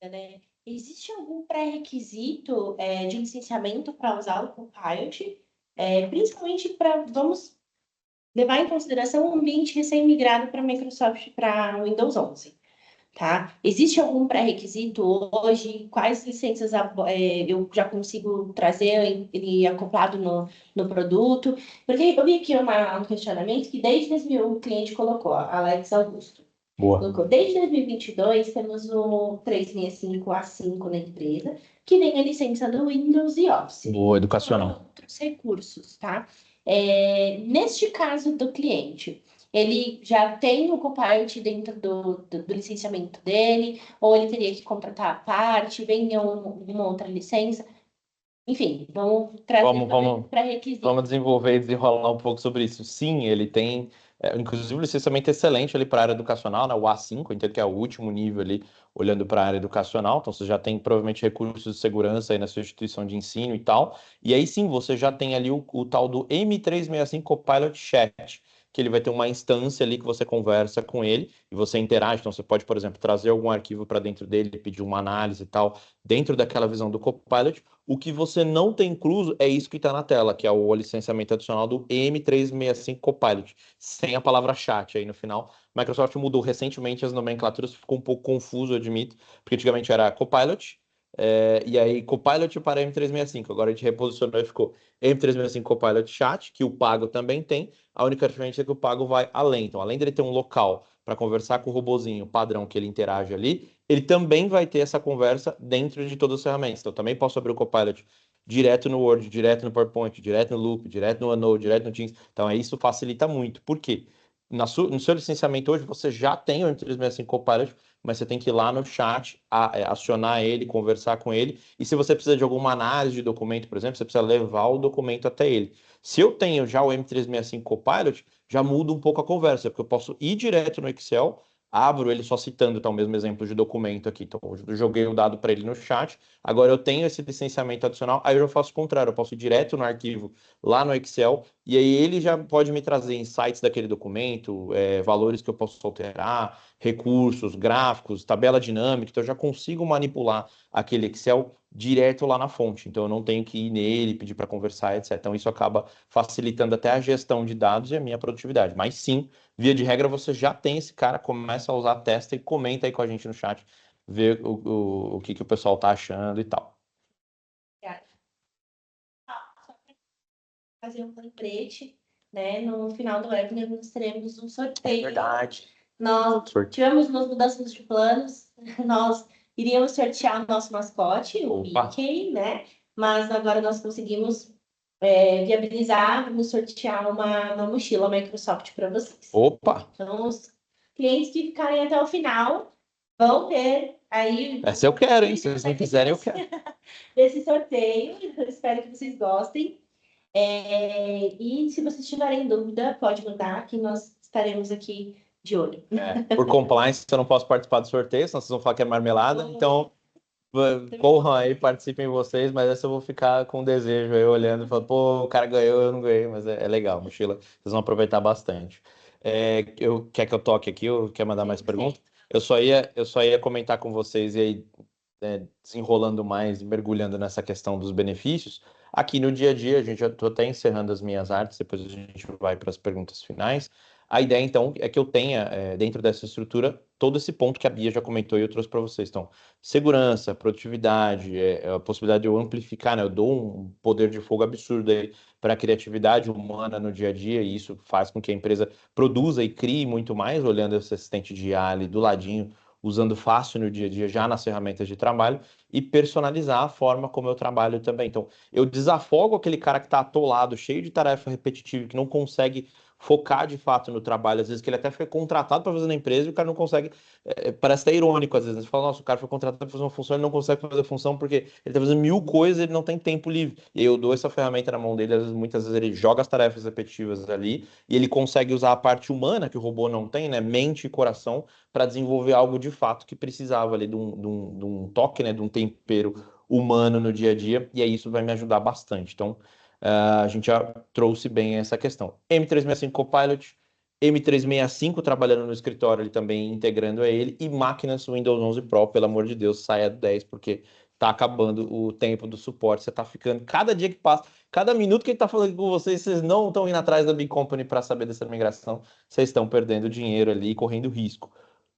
Né? Existe algum pré-requisito de licenciamento para usar o Copilot? Principalmente vamos levar em consideração o ambiente recém-migrado para Microsoft, para Windows 11. Tá? Existe algum pré-requisito hoje? Quais licenças eu já consigo trazer ele acoplado no produto? Porque eu vi aqui um questionamento que desde 2000 o cliente colocou, Alex Augusto.
Boa.
Colocou, desde 2022 temos o 365A5 na empresa, que vem a licença do Windows e Office.
Boa, educacional.
Outros recursos, tá? Neste caso do cliente, ele já tem o Copilot dentro do licenciamento dele, ou ele teria que contratar a parte, venha uma outra licença. Enfim, vamos trazer
Vamos,
para
vamos,
pré-requisito.
vamos desenvolver e desenrolar um pouco sobre isso. Sim, ele tem, inclusive, um licenciamento excelente ali para a área educacional, né? O A5, eu entendo que é o último nível ali, olhando para a área educacional. Então, você já tem provavelmente recursos de segurança aí na sua instituição de ensino e tal. E aí sim, você já tem ali o tal do M365 Copilot Chat, que ele vai ter uma instância ali que você conversa com ele e você interage. Então, você pode, por exemplo, trazer algum arquivo para dentro dele, pedir uma análise e tal, dentro daquela visão do Copilot. O que você não tem incluso é isso que está na tela, que é o licenciamento adicional do M365 Copilot, sem a palavra chat aí no final. Microsoft mudou recentemente as nomenclaturas, ficou um pouco confuso, eu admito, porque antigamente era Copilot, e aí Copilot para M365. Agora a gente reposicionou e ficou M365 Copilot Chat, que o pago também tem. A única diferença é que o pago vai além. Então, além dele ter um local para conversar com o robozinho padrão que ele interage ali, ele também vai ter essa conversa dentro de todas as ferramentas. Então, eu também posso abrir o Copilot direto no Word, direto no PowerPoint, direto no Loop, direto no OneNote, direto no Teams. Então, isso facilita muito. Por quê? No seu licenciamento hoje, você já tem o M365 Copilot, mas você tem que ir lá no chat, acionar ele, conversar com ele. E se você precisa de alguma análise de documento, por exemplo, você precisa levar o documento até ele. Se eu tenho já o M365 Copilot, já muda um pouco a conversa, porque eu posso ir direto no Excel, abro ele só citando, tá, o mesmo exemplo de documento aqui. Então, eu joguei o dado para ele no chat. Agora eu tenho esse licenciamento adicional, aí eu já faço o contrário, eu posso ir direto no arquivo lá no Excel, e aí ele já pode me trazer insights daquele documento, valores que eu posso alterar, recursos, gráficos, tabela dinâmica. Então, eu já consigo manipular aquele Excel direto lá na fonte. Então, eu não tenho que ir nele, pedir para conversar, etc. Então, isso acaba facilitando até a gestão de dados e a minha produtividade. Mas sim, via de regra, você já tem esse cara, começa a usar, testa e comenta aí com a gente no chat, ver o que o pessoal tá achando e tal.
Só para fazer um lembrete, né? No final do webinar nós teremos um sorteio.
Verdade.
Nós tivemos umas mudanças de planos, nós iríamos sortear o nosso mascote, o
Opa.
Mickey, né? Mas agora nós conseguimos viabilizar, vamos sortear uma mochila Microsoft para vocês.
Opa!
Então, os clientes que ficarem até o final vão ter aí.
Essa eu quero, hein? Se vocês não quiserem, eu quero.
Desse sorteio, eu espero que vocês gostem. E se vocês tiverem dúvida, pode mandar, que nós estaremos aqui de olho.
Por compliance, eu não posso participar do sorteio, senão vocês vão falar que é marmelada. Então, corram aí, participem vocês, mas essa eu vou ficar com desejo aí olhando e falando, pô, o cara ganhou, eu não ganhei, mas é legal, mochila, vocês vão aproveitar bastante. Quer que eu toque aqui ou quer mandar mais perguntas? Eu só ia comentar com vocês e aí, desenrolando mais, mergulhando nessa questão dos benefícios. Aqui no dia a dia, a gente já estou até encerrando as minhas artes, depois a gente vai para as perguntas finais. A ideia, então, é que eu tenha, dentro dessa estrutura, todo esse ponto que a Bia já comentou e eu trouxe para vocês. Então, segurança, produtividade, a possibilidade de eu amplificar, né? Eu dou um poder de fogo absurdo aí para a criatividade humana no dia a dia, e isso faz com que a empresa produza e crie muito mais, olhando esse assistente de IA ali do ladinho, usando fácil no dia a dia, já nas ferramentas de trabalho, e personalizar a forma como eu trabalho também. Então, eu desafogo aquele cara que está atolado, cheio de tarefa repetitiva, que não consegue focar de fato no trabalho, às vezes que ele até fica contratado para fazer na empresa e o cara não consegue, parece até irônico às vezes, você fala, nossa, o cara foi contratado para fazer uma função, ele não consegue fazer a função porque ele está fazendo mil coisas e ele não tem tempo livre. E eu dou essa ferramenta na mão dele, às vezes, muitas vezes ele joga as tarefas repetitivas ali e ele consegue usar a parte humana que o robô não tem, né, mente e coração, para desenvolver algo de fato que precisava ali de um toque, né, de um tempero humano no dia a dia, e aí isso vai me ajudar bastante. Então, a gente já trouxe bem essa questão. M365 Copilot, M365 trabalhando no escritório, ele também integrando a ele, e máquinas Windows 11 Pro, pelo amor de Deus, saia do 10, porque tá acabando o tempo do suporte, você tá ficando, cada dia que passa, cada minuto que ele tá falando com vocês, vocês não estão indo atrás da Big Company para saber dessa migração, vocês estão perdendo dinheiro ali, correndo risco.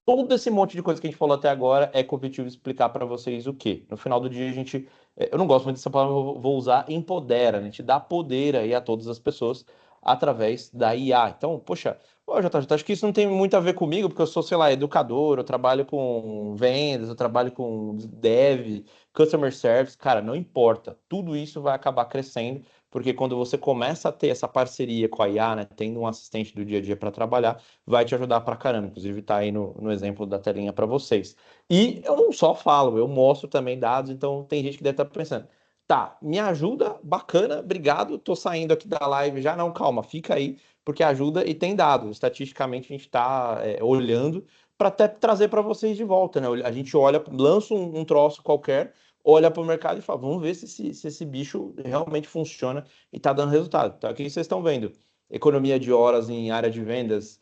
Todo esse monte de coisa que a gente falou até agora é com o objetivo de explicar para vocês o quê? No final do dia, a gente, eu não gosto muito dessa palavra, eu vou usar, empodera, a gente dá poder aí a todas as pessoas através da IA. Então, poxa, JJ, acho que isso não tem muito a ver comigo, porque eu sou, sei lá, educador, eu trabalho com vendas, eu trabalho com dev, customer service. Cara, não importa. Tudo isso vai acabar crescendo, porque quando você começa a ter essa parceria com a IA, né, tendo um assistente do dia a dia para trabalhar, vai te ajudar pra caramba. Inclusive, tá aí no exemplo da telinha para vocês. E eu não só falo, eu mostro também dados, então tem gente que deve estar pensando, tá, me ajuda, bacana, obrigado, tô saindo aqui da live já, não, calma, fica aí, porque ajuda e tem dados. Estatisticamente, a gente está olhando para até trazer para vocês de volta, né? A gente olha, lança um troço qualquer, olha para o mercado e fala, vamos ver se esse bicho realmente funciona e está dando resultado. Então, aqui vocês estão vendo economia de horas em área de vendas,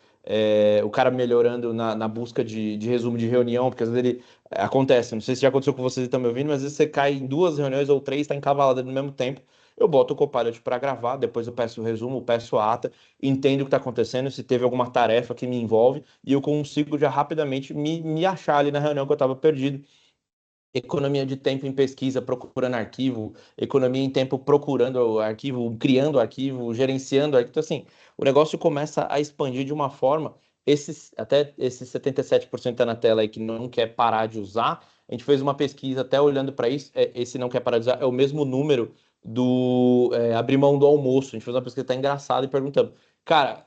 o cara melhorando na busca de resumo de reunião, porque às vezes ele acontece, não sei se já aconteceu com vocês e estão me ouvindo, mas às vezes você cai em 2 reuniões ou 3, está encavalado no mesmo tempo. Eu boto o Copilot para gravar, depois eu peço o resumo, peço a ata, entendo o que está acontecendo, se teve alguma tarefa que me envolve, e eu consigo já rapidamente me achar ali na reunião que eu estava perdido. Economia de tempo em pesquisa, procurando arquivo, economia em tempo procurando arquivo, criando arquivo, gerenciando arquivo. Então, assim, o negócio começa a expandir de uma forma. Até esses 77% tá na tela aí que não quer parar de usar. A gente fez uma pesquisa até olhando para isso. Esse não quer parar de usar é o mesmo número do abrir mão do almoço. A gente fez uma pesquisa até engraçada e perguntando. Cara,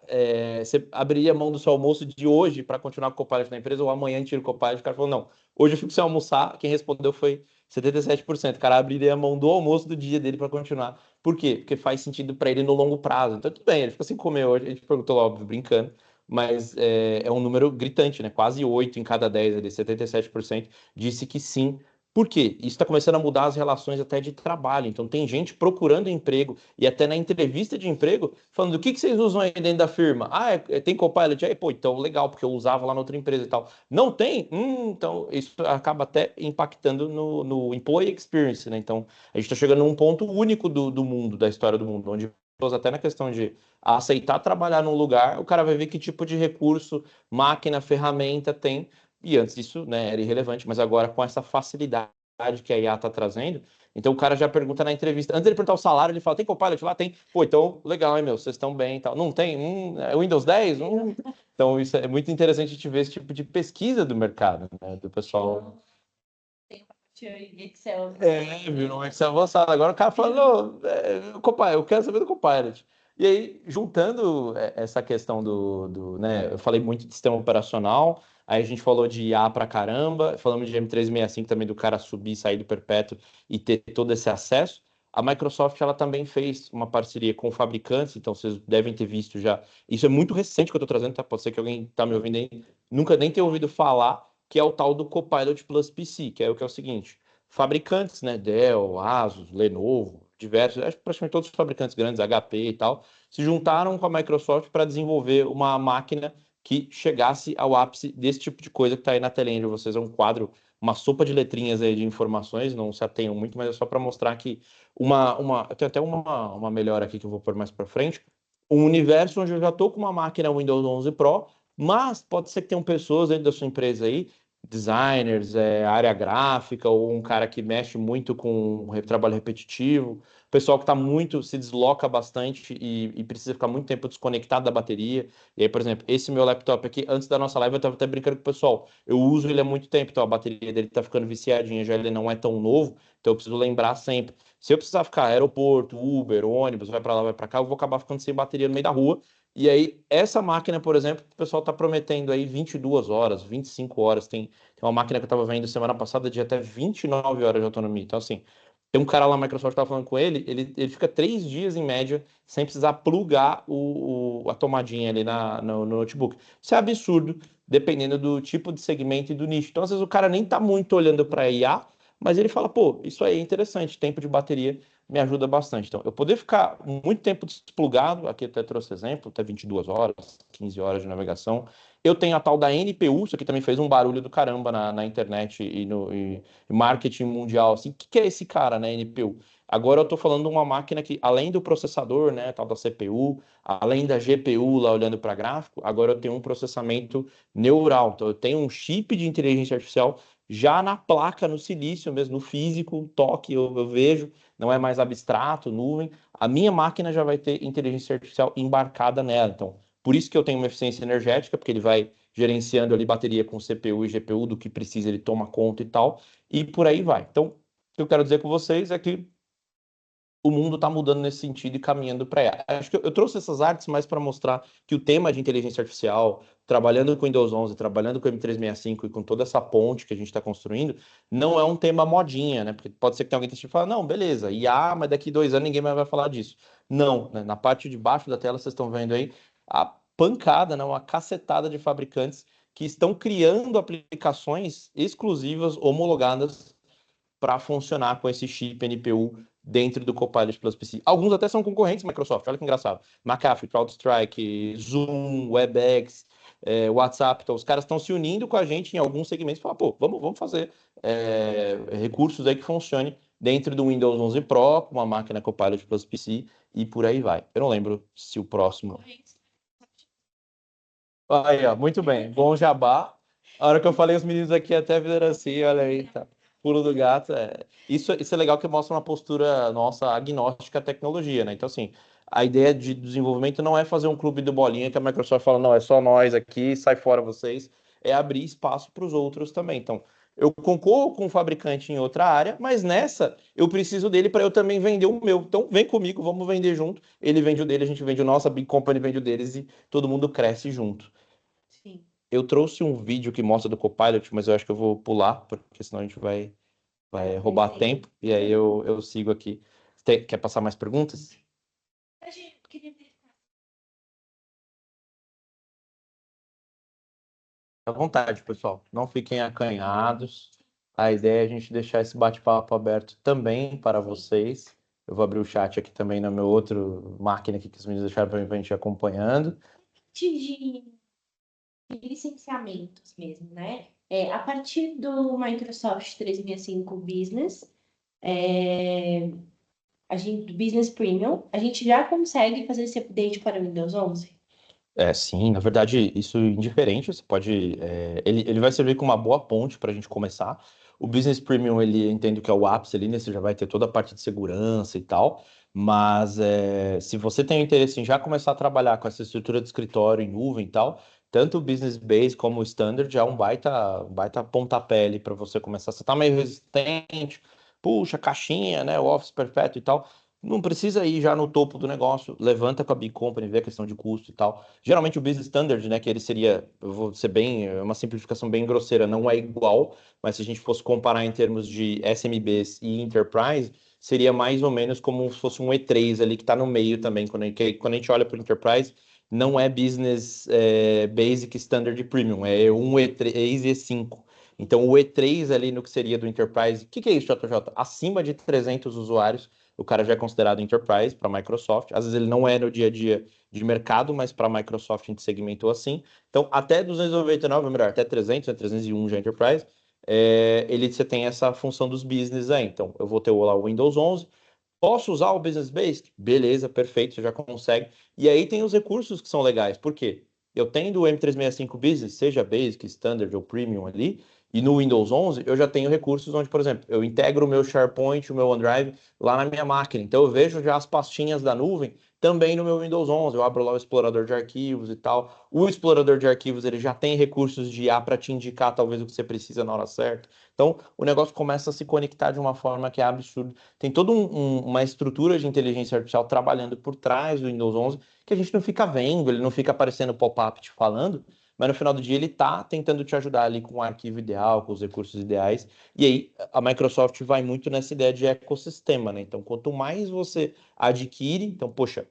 você abriria mão do seu almoço de hoje para continuar com o Copilot na empresa ou amanhã tira o Copilot? O cara falou, não. Hoje eu fico sem almoçar, quem respondeu foi 77%. O cara abriria a mão do almoço do dia dele para continuar. Por quê? Porque faz sentido para ele no longo prazo. Então, tudo bem, ele ficou sem comer hoje, a gente perguntou, óbvio, brincando, mas é um número gritante, né? Quase 8 em cada 10, ali, 77% disse que sim. Por quê? Isso está começando a mudar as relações até de trabalho. Então, tem gente procurando emprego e até na entrevista de emprego falando: o que vocês usam aí dentro da firma? Ah, tem Copilot? Aí, pô, então legal, porque eu usava lá na outra empresa e tal. Não tem? Então isso acaba até impactando no employee experience, né? Então, a gente está chegando num ponto único do mundo, da história do mundo, onde pessoas, até na questão de aceitar trabalhar num lugar, o cara vai ver que tipo de recurso, máquina, ferramenta tem. E antes isso, né, era irrelevante, mas agora com essa facilidade que a IA está trazendo, então o cara já pergunta na entrevista, antes de ele perguntar o salário, ele fala, tem Copilot lá? Tem. Pô, então legal, hein, meu, vocês estão bem e tal. Não tem? É Windows 10? Então isso é muito interessante de ver esse tipo de pesquisa do mercado, né, do pessoal.
Tem Excel.
Viu, no Excel avançado. Agora o cara falando, Copilot, eu quero saber do Copilot. E aí, juntando essa questão né, eu falei muito de sistema operacional, aí a gente falou de IA pra caramba, falamos de M365 também, do cara subir, sair do perpétuo e ter todo esse acesso. A Microsoft, ela também fez uma parceria com fabricantes, então vocês devem ter visto já. Isso é muito recente que eu estou trazendo, tá? Pode ser que alguém tá me ouvindo aí, nunca nem tenha ouvido falar, que é o tal do Copilot Plus PC, que é o seguinte: fabricantes, né, Dell, Asus, Lenovo, diversos, acho que praticamente todos os fabricantes grandes, HP e tal, se juntaram com a Microsoft para desenvolver uma máquina que chegasse ao ápice desse tipo de coisa que está aí na telinha de vocês. É um quadro, uma sopa de letrinhas aí de informações, não se atenham muito, mas é só para mostrar que tem até uma melhor aqui que eu vou pôr mais para frente, um universo onde eu já estou com uma máquina Windows 11 Pro, mas pode ser que tenham pessoas dentro da sua empresa aí, designers, área gráfica, ou um cara que mexe muito com trabalho repetitivo, pessoal que se desloca bastante e precisa ficar muito tempo desconectado da bateria. E aí, por exemplo, esse meu laptop aqui, antes da nossa live, eu estava até brincando com o pessoal. Eu uso ele há muito tempo, então a bateria dele está ficando viciadinha, já ele não é tão novo, então eu preciso lembrar sempre. Se eu precisar ficar aeroporto, Uber, ônibus, vai para lá, vai para cá, eu vou acabar ficando sem bateria no meio da rua. E aí, essa máquina, por exemplo, o pessoal está prometendo aí 22 horas, 25 horas. Tem uma máquina que eu estava vendo semana passada de até 29 horas de autonomia. Então, assim, tem um cara lá na Microsoft que estava falando com ele fica 3 dias em média sem precisar plugar a tomadinha ali no notebook. Isso é absurdo, dependendo do tipo de segmento e do nicho. Então, às vezes, o cara nem está muito olhando para IA, mas ele fala, pô, isso aí é interessante, tempo de bateria me ajuda bastante. Então, eu poder ficar muito tempo desplugado, aqui eu até trouxe exemplo, até 22 horas, 15 horas de navegação. Eu tenho a tal da NPU, isso aqui também fez um barulho do caramba na internet e marketing mundial. Assim, o que é esse cara, né, NPU? Agora eu estou falando de uma máquina que, além do processador, né, tal da CPU, além da GPU lá olhando para gráfico, agora eu tenho um processamento neural. Então, eu tenho um chip de inteligência artificial já na placa, no silício mesmo, no físico, toque, eu vejo, não é mais abstrato, nuvem. A minha máquina já vai ter inteligência artificial embarcada nela. Então, por isso que eu tenho uma eficiência energética, porque ele vai gerenciando ali bateria com CPU e GPU, do que precisa, ele toma conta e tal, e por aí vai. Então, o que eu quero dizer com vocês é que o mundo está mudando nesse sentido e caminhando para ela. Acho que eu trouxe essas artes mais para mostrar que o tema de inteligência artificial, trabalhando com Windows 11, trabalhando com M365 e com toda essa ponte que a gente está construindo, não é um tema modinha, né? Porque pode ser que tenha alguém que fale, não, beleza, IA, mas daqui 2 anos ninguém mais vai falar disso. Não, né? Na parte de baixo da tela vocês estão vendo aí a pancada, né? Uma cacetada de fabricantes que estão criando aplicações exclusivas, homologadas para funcionar com esse chip NPU dentro do Copilot Plus PC. Alguns até são concorrentes da Microsoft, olha que engraçado. McAfee, CrowdStrike, Zoom, WebEx, WhatsApp, então os caras estão se unindo com a gente em alguns segmentos e falar, pô, vamos fazer recursos aí que funcionem dentro do Windows 11 Pro, com uma máquina Copilot Plus PC e por aí vai. Eu não lembro se o próximo... Aí, ó, muito bem, bom jabá. A hora que eu falei, os meninos aqui até viram assim, olha aí, tá. Pulo do gato. Isso é legal que mostra uma postura nossa agnóstica à tecnologia, né? Então, assim, a ideia de desenvolvimento não é fazer um clube do bolinha que a Microsoft fala, não, é só nós aqui, sai fora vocês. É abrir espaço para os outros também. Então, eu concorro com o fabricante em outra área, mas nessa eu preciso dele para eu também vender o meu. Então, vem comigo, vamos vender junto. Ele vende o dele, a gente vende o nosso, a Big Company vende o deles e todo mundo cresce junto.
Sim.
Eu trouxe um vídeo que mostra do Copilot, mas eu acho que eu vou pular, porque senão a gente vai roubar tempo. E aí eu sigo aqui. Quer passar mais perguntas?
A gente queria verificar.
À vontade, pessoal. Não fiquem acanhados. A ideia é a gente deixar esse bate-papo aberto também para vocês. Eu vou abrir o chat aqui também na minha outra máquina aqui que os meninos deixaram para a gente ir acompanhando.
De licenciamentos mesmo, né? A partir do Microsoft 365 Business, do Business Premium, a gente já consegue fazer esse update para o Windows 11?
Sim, na verdade, isso é indiferente, você pode. Ele vai servir como uma boa ponte para a gente começar. O Business Premium, ele entendo que é o ápice ali, né? Você já vai ter toda a parte de segurança e tal. Mas se você tem interesse em já começar a trabalhar com essa estrutura de escritório em nuvem e tal, tanto o Business Base como o Standard já é um baita pontapé ali para você começar. Você tá meio resistente, puxa, caixinha, né? O Office Perpétuo e tal. Não precisa ir já no topo do negócio, levanta com a Big Company, vê a questão de custo e tal. Geralmente o Business Standard, né, que ele seria, eu vou ser bem, uma simplificação bem grosseira, não é igual, mas se a gente fosse comparar em termos de SMBs e Enterprise, seria mais ou menos como se fosse um E3 ali que está no meio também, quando a gente olha para o Enterprise, não é Business Basic, Standard e Premium, é um E3 e E5. Então o E3 ali no que seria do Enterprise, o que é isso, JJ? Acima de 300 usuários, o cara já é considerado Enterprise para a Microsoft. Às vezes ele não é no dia a dia de mercado, mas para a Microsoft a gente segmentou assim. Então, até 299, ou melhor, até 300, né, 301 já é Enterprise, você tem essa função dos business aí. Então, eu vou ter lá o Windows 11, posso usar o Business Basic? Beleza, perfeito, você já consegue. E aí tem os recursos que são legais. Por quê? Eu tendo o M365 Business, seja Basic, Standard ou Premium ali, e no Windows 11 eu já tenho recursos onde, por exemplo, eu integro o meu SharePoint, o meu OneDrive lá na minha máquina. Então eu vejo já as pastinhas da nuvem também no meu Windows 11. Eu abro lá o explorador de arquivos e tal. O explorador de arquivos ele já tem recursos de IA para te indicar talvez o que você precisa na hora certa. Então o negócio começa a se conectar de uma forma que é absurda. Tem toda uma estrutura de inteligência artificial trabalhando por trás do Windows 11 que a gente não fica vendo, ele não fica aparecendo pop-up te falando, mas no final do dia ele está tentando te ajudar ali com o arquivo ideal, com os recursos ideais. E aí a Microsoft vai muito nessa ideia de ecossistema, né? Então, quanto mais você adquire, então, poxa,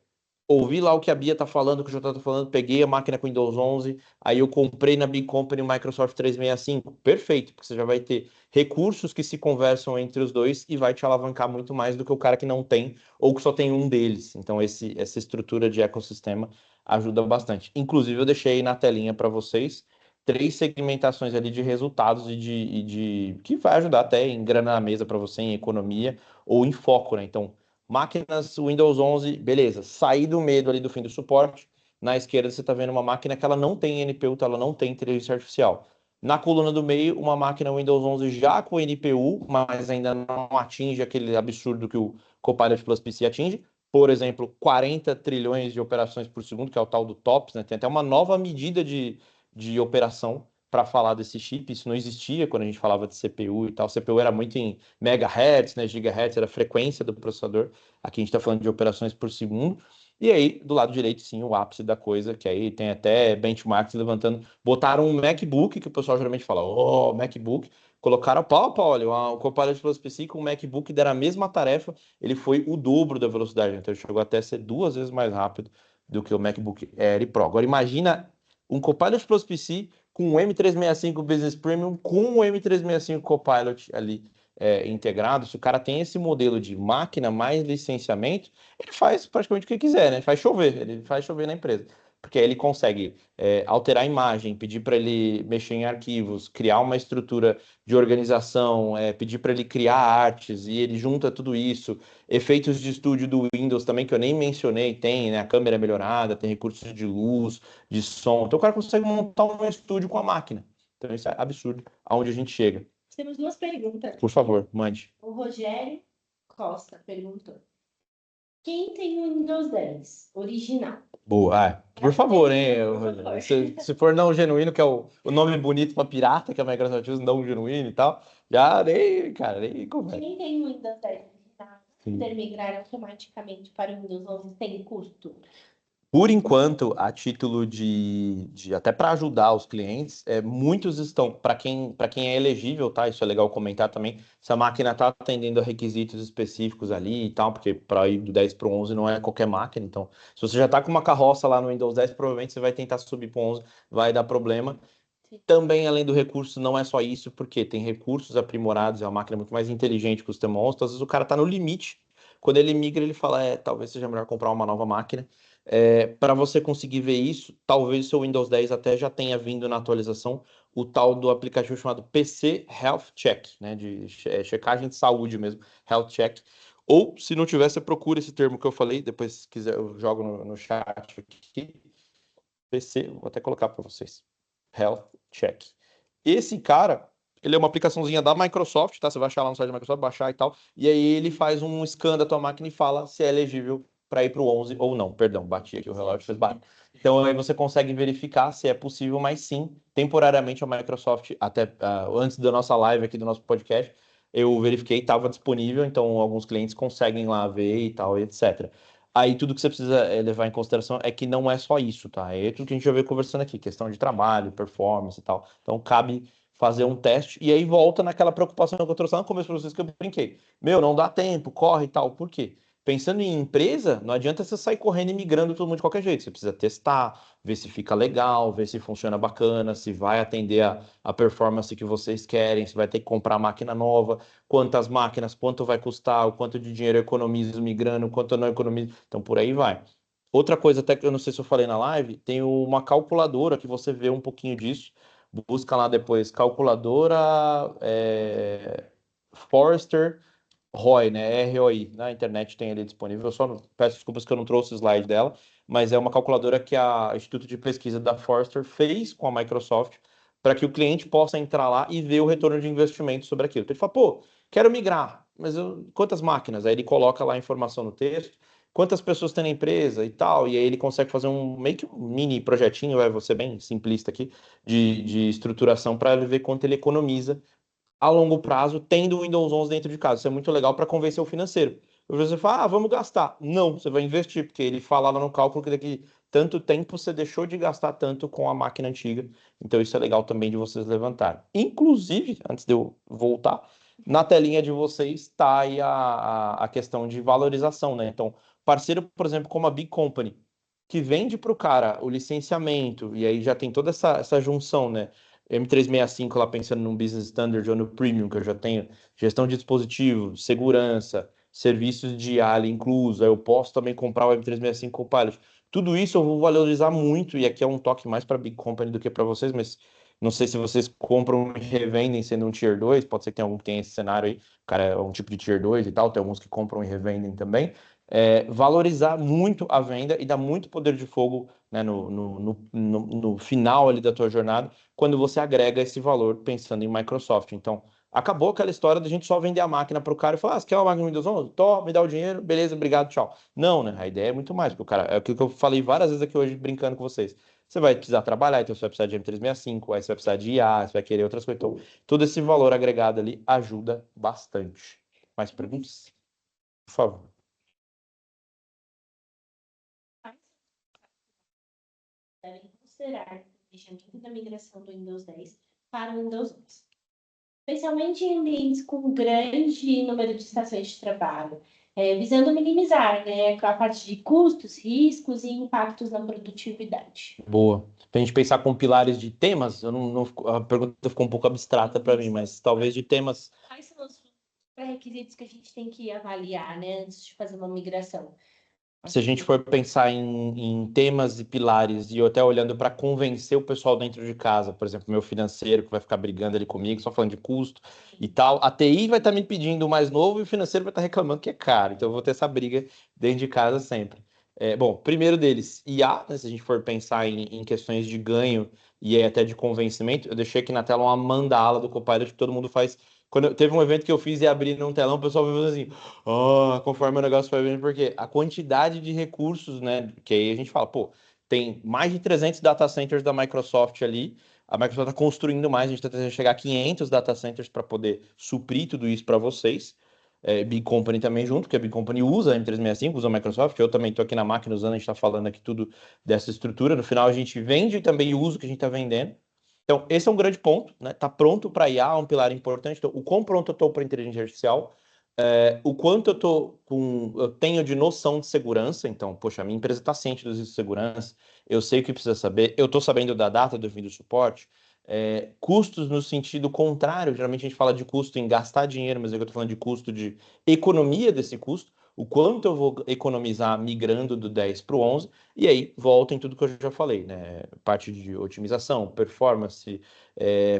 ouvi lá o que a Bia tá falando, o que o Jota tá falando, peguei a máquina com Windows 11, aí eu comprei na Big Company o Microsoft 365. Perfeito, porque você já vai ter recursos que se conversam entre os dois e vai te alavancar muito mais do que o cara que não tem ou que só tem um deles. Então, essa estrutura de ecossistema ajuda bastante. Inclusive, eu deixei na telinha para vocês 3 segmentações ali de resultados que vai ajudar até em grana na mesa para você, em economia ou em foco, né? Então, máquinas Windows 11, beleza. Sair do medo ali do fim do suporte. Na esquerda você está vendo uma máquina que ela não tem NPU, ela não tem inteligência artificial. Na coluna do meio, uma máquina Windows 11 já com NPU, mas ainda não atinge aquele absurdo que o Copilot Plus PC atinge. Por exemplo, 40 trilhões de operações por segundo, que é o tal do TOPS, né? Tem até uma nova medida de operação para falar desse chip. Isso não existia quando a gente falava de CPU e tal. CPU era muito em megahertz, né? Gigahertz era a frequência do processador. Aqui a gente está falando de operações por segundo. E aí, do lado direito, sim, o ápice da coisa, que aí tem até benchmarks levantando. Botaram um MacBook, que o pessoal geralmente fala, oh, MacBook. Colocaram pau, olha, o Copilot Plus PC com o MacBook deram a mesma tarefa, ele foi o dobro da velocidade, então ele chegou até a ser 2 vezes mais rápido do que o MacBook Air e Pro. Agora imagina um Copilot Plus PC com o M365 Business Premium com o M365 Copilot ali integrado. Se o cara tem esse modelo de máquina mais licenciamento, ele faz praticamente o que quiser, né? Ele faz chover na empresa. Porque aí ele consegue alterar a imagem, pedir para ele mexer em arquivos, criar uma estrutura de organização, pedir para ele criar artes, e ele junta tudo isso. Efeitos de estúdio do Windows também, que eu nem mencionei, tem, né? A câmera é melhorada, tem recursos de luz, de som. Então o cara consegue montar um estúdio com a máquina. Então isso é absurdo aonde a gente chega.
Temos duas perguntas.
Por favor, mande.
O Rogério Costa perguntou: quem tem o Windows 10 original?
Boa. Por favor, hein?
Por favor.
Se for não genuíno, que é o nome bonito para pirata, que a Microsoft usa, não genuíno e tal, já nem, cara, nem conversa.
Quem tem o Windows 10 original,
Sim.
poder migrar automaticamente para o Windows 11 sem custo?
Por enquanto, a título de até para ajudar os clientes, muitos estão, para quem é elegível, tá? Isso é legal comentar também, se a máquina está atendendo a requisitos específicos ali e tal, porque para ir do 10 para o 11 não é qualquer máquina, então, se você já está com uma carroça lá no Windows 10, provavelmente você vai tentar subir para o 11, vai dar problema. Também, além do recurso, não é só isso, porque tem recursos aprimorados, é uma máquina muito mais inteligente que o sistema 11, então às vezes o cara está no limite. Quando ele migra, ele fala, talvez seja melhor comprar uma nova máquina. Para você conseguir ver isso, talvez o seu Windows 10 até já tenha vindo na atualização o tal do aplicativo chamado PC Health Check, né, de checagem de saúde mesmo, Health Check. Ou, se não tiver, você procura esse termo que eu falei, depois, se quiser, eu jogo no chat aqui. PC, vou até colocar para vocês. Health Check. Esse cara, ele é uma aplicaçãozinha da Microsoft, tá? Você vai achar lá no site da Microsoft, baixar e tal. E aí ele faz um scan da tua máquina e fala se é elegível para ir para o 11 ou não. Perdão, bati aqui o relógio, fez barulho. Então aí você consegue verificar se é possível, mas sim, temporariamente a Microsoft, até antes da nossa live aqui do nosso podcast, eu verifiquei, estava disponível, então alguns clientes conseguem lá ver e tal, etc. Aí tudo que você precisa levar em consideração é que não é só isso, tá? É tudo que a gente já veio conversando aqui, questão de trabalho, performance e tal. Então cabe fazer um teste e aí volta naquela preocupação que eu trouxe lá no começo para vocês que eu brinquei. Meu, não dá tempo, corre e tal. Por quê? Pensando em empresa, não adianta você sair correndo e migrando todo mundo de qualquer jeito. Você precisa testar, ver se fica legal, ver se funciona bacana, se vai atender a performance que vocês querem, se vai ter que comprar máquina nova, quantas máquinas, quanto vai custar, o quanto de dinheiro eu economizo migrando, quanto eu não economizo. Então, por aí vai. Outra coisa, até que eu não sei se eu falei na live, tem uma calculadora que você vê um pouquinho disso. Busca lá depois, calculadora Forrester ROI, né? ROI. Na internet tem ali disponível. Eu só peço desculpas que eu não trouxe o slide dela, mas é uma calculadora que a Instituto de Pesquisa da Forrester fez com a Microsoft para que o cliente possa entrar lá e ver o retorno de investimento sobre aquilo. Então ele fala, pô, quero migrar, mas quantas máquinas? Aí ele coloca lá a informação no texto, quantas pessoas tem na empresa e tal, e aí ele consegue fazer meio que um mini projetinho, vou ser bem simplista aqui, de estruturação para ele ver quanto ele economiza a longo prazo, tendo o Windows 11 dentro de casa. Isso é muito legal para convencer o financeiro. Você fala, vamos gastar. Não, você vai investir, porque ele fala lá no cálculo que daqui tanto tempo você deixou de gastar tanto com a máquina antiga. Então isso é legal também de vocês levantarem. Inclusive, antes de eu voltar, na telinha de vocês está aí a questão de valorização, né? Então, parceiro, por exemplo, como a Big Company, que vende para o cara o licenciamento, e aí já tem toda essa junção, né? M365 lá pensando no Business Standard ou no Premium, que eu já tenho gestão de dispositivo, segurança, serviços de ALI incluso, aí eu posso também comprar o M365 Copilot. Tudo isso eu vou valorizar muito, e aqui é um toque mais para Big Company do que para vocês, mas não sei se vocês compram e revendem sendo um Tier 2, pode ser que tenha algum que tenha esse cenário aí, o cara é um tipo de Tier 2 e tal, tem alguns que compram e revendem também. valorizar muito a venda e dar muito poder de fogo, né, no final ali da tua jornada, quando você agrega esse valor pensando em Microsoft. Então, acabou aquela história da gente só vender a máquina para o cara e falar: você quer uma máquina Windows 11? Tó, me dá o dinheiro, beleza, obrigado, tchau. Não, né? A ideia é muito mais, porque o cara, é aquilo que eu falei várias vezes aqui hoje brincando com vocês. Você vai precisar trabalhar, então você vai precisar de M365, aí você vai precisar de IA, você vai querer outras coisas. Então, todo esse valor agregado ali ajuda bastante. Mais perguntas? Por favor.
Devem considerar o planejamento da migração do Windows 10 para o Windows 11, especialmente em ambientes com grande número de estações de trabalho, visando minimizar, né, a parte de custos, riscos e impactos na produtividade.
Boa. Pra gente pensar com pilares de temas, eu a pergunta ficou um pouco abstrata para mim, mas talvez de temas.
Quais são os pré-requisitos que a gente tem que avaliar, né, antes de fazer uma migração?
Se a
Acho
gente
que
for pensar em temas e pilares, e eu até olhando para convencer o pessoal dentro de casa, por exemplo, meu financeiro que vai ficar brigando ali comigo, só falando de custo e tal, a TI vai estar me pedindo o mais novo e o financeiro vai estar reclamando que é caro. Então eu vou ter essa briga dentro de casa sempre. Bom, primeiro deles, IA, né, se a gente for pensar em questões de ganho e até de convencimento, eu deixei aqui na tela uma mandala do Copilot que todo mundo faz. Teve um evento que eu fiz e abri num telão, o pessoal vai assim, conforme o negócio vai vendo, porque a quantidade de recursos, né? Que aí a gente fala, pô, tem mais de 300 data centers da Microsoft ali. A Microsoft está construindo mais, a gente está tentando chegar a 500 data centers para poder suprir tudo isso para vocês. Big Company também junto, porque a Big Company usa a M365, usa a Microsoft. Eu também estou aqui na máquina usando, a gente está falando aqui tudo dessa estrutura. No final, a gente vende também o uso que a gente está vendendo. Então, esse é um grande ponto, né? Tá pronto para IA, um pilar importante. Então, o quão pronto eu estou para inteligência artificial, o quanto eu tenho de noção de segurança. Então, poxa, a minha empresa está ciente dos riscos de segurança, eu sei o que precisa saber, eu estou sabendo da data do fim do suporte. Custos no sentido contrário, geralmente a gente fala de custo em gastar dinheiro, mas eu estou falando de custo de economia desse custo, o quanto eu vou economizar migrando do 10 para o 11, e aí volta em tudo que eu já falei, né? Parte de otimização, performance,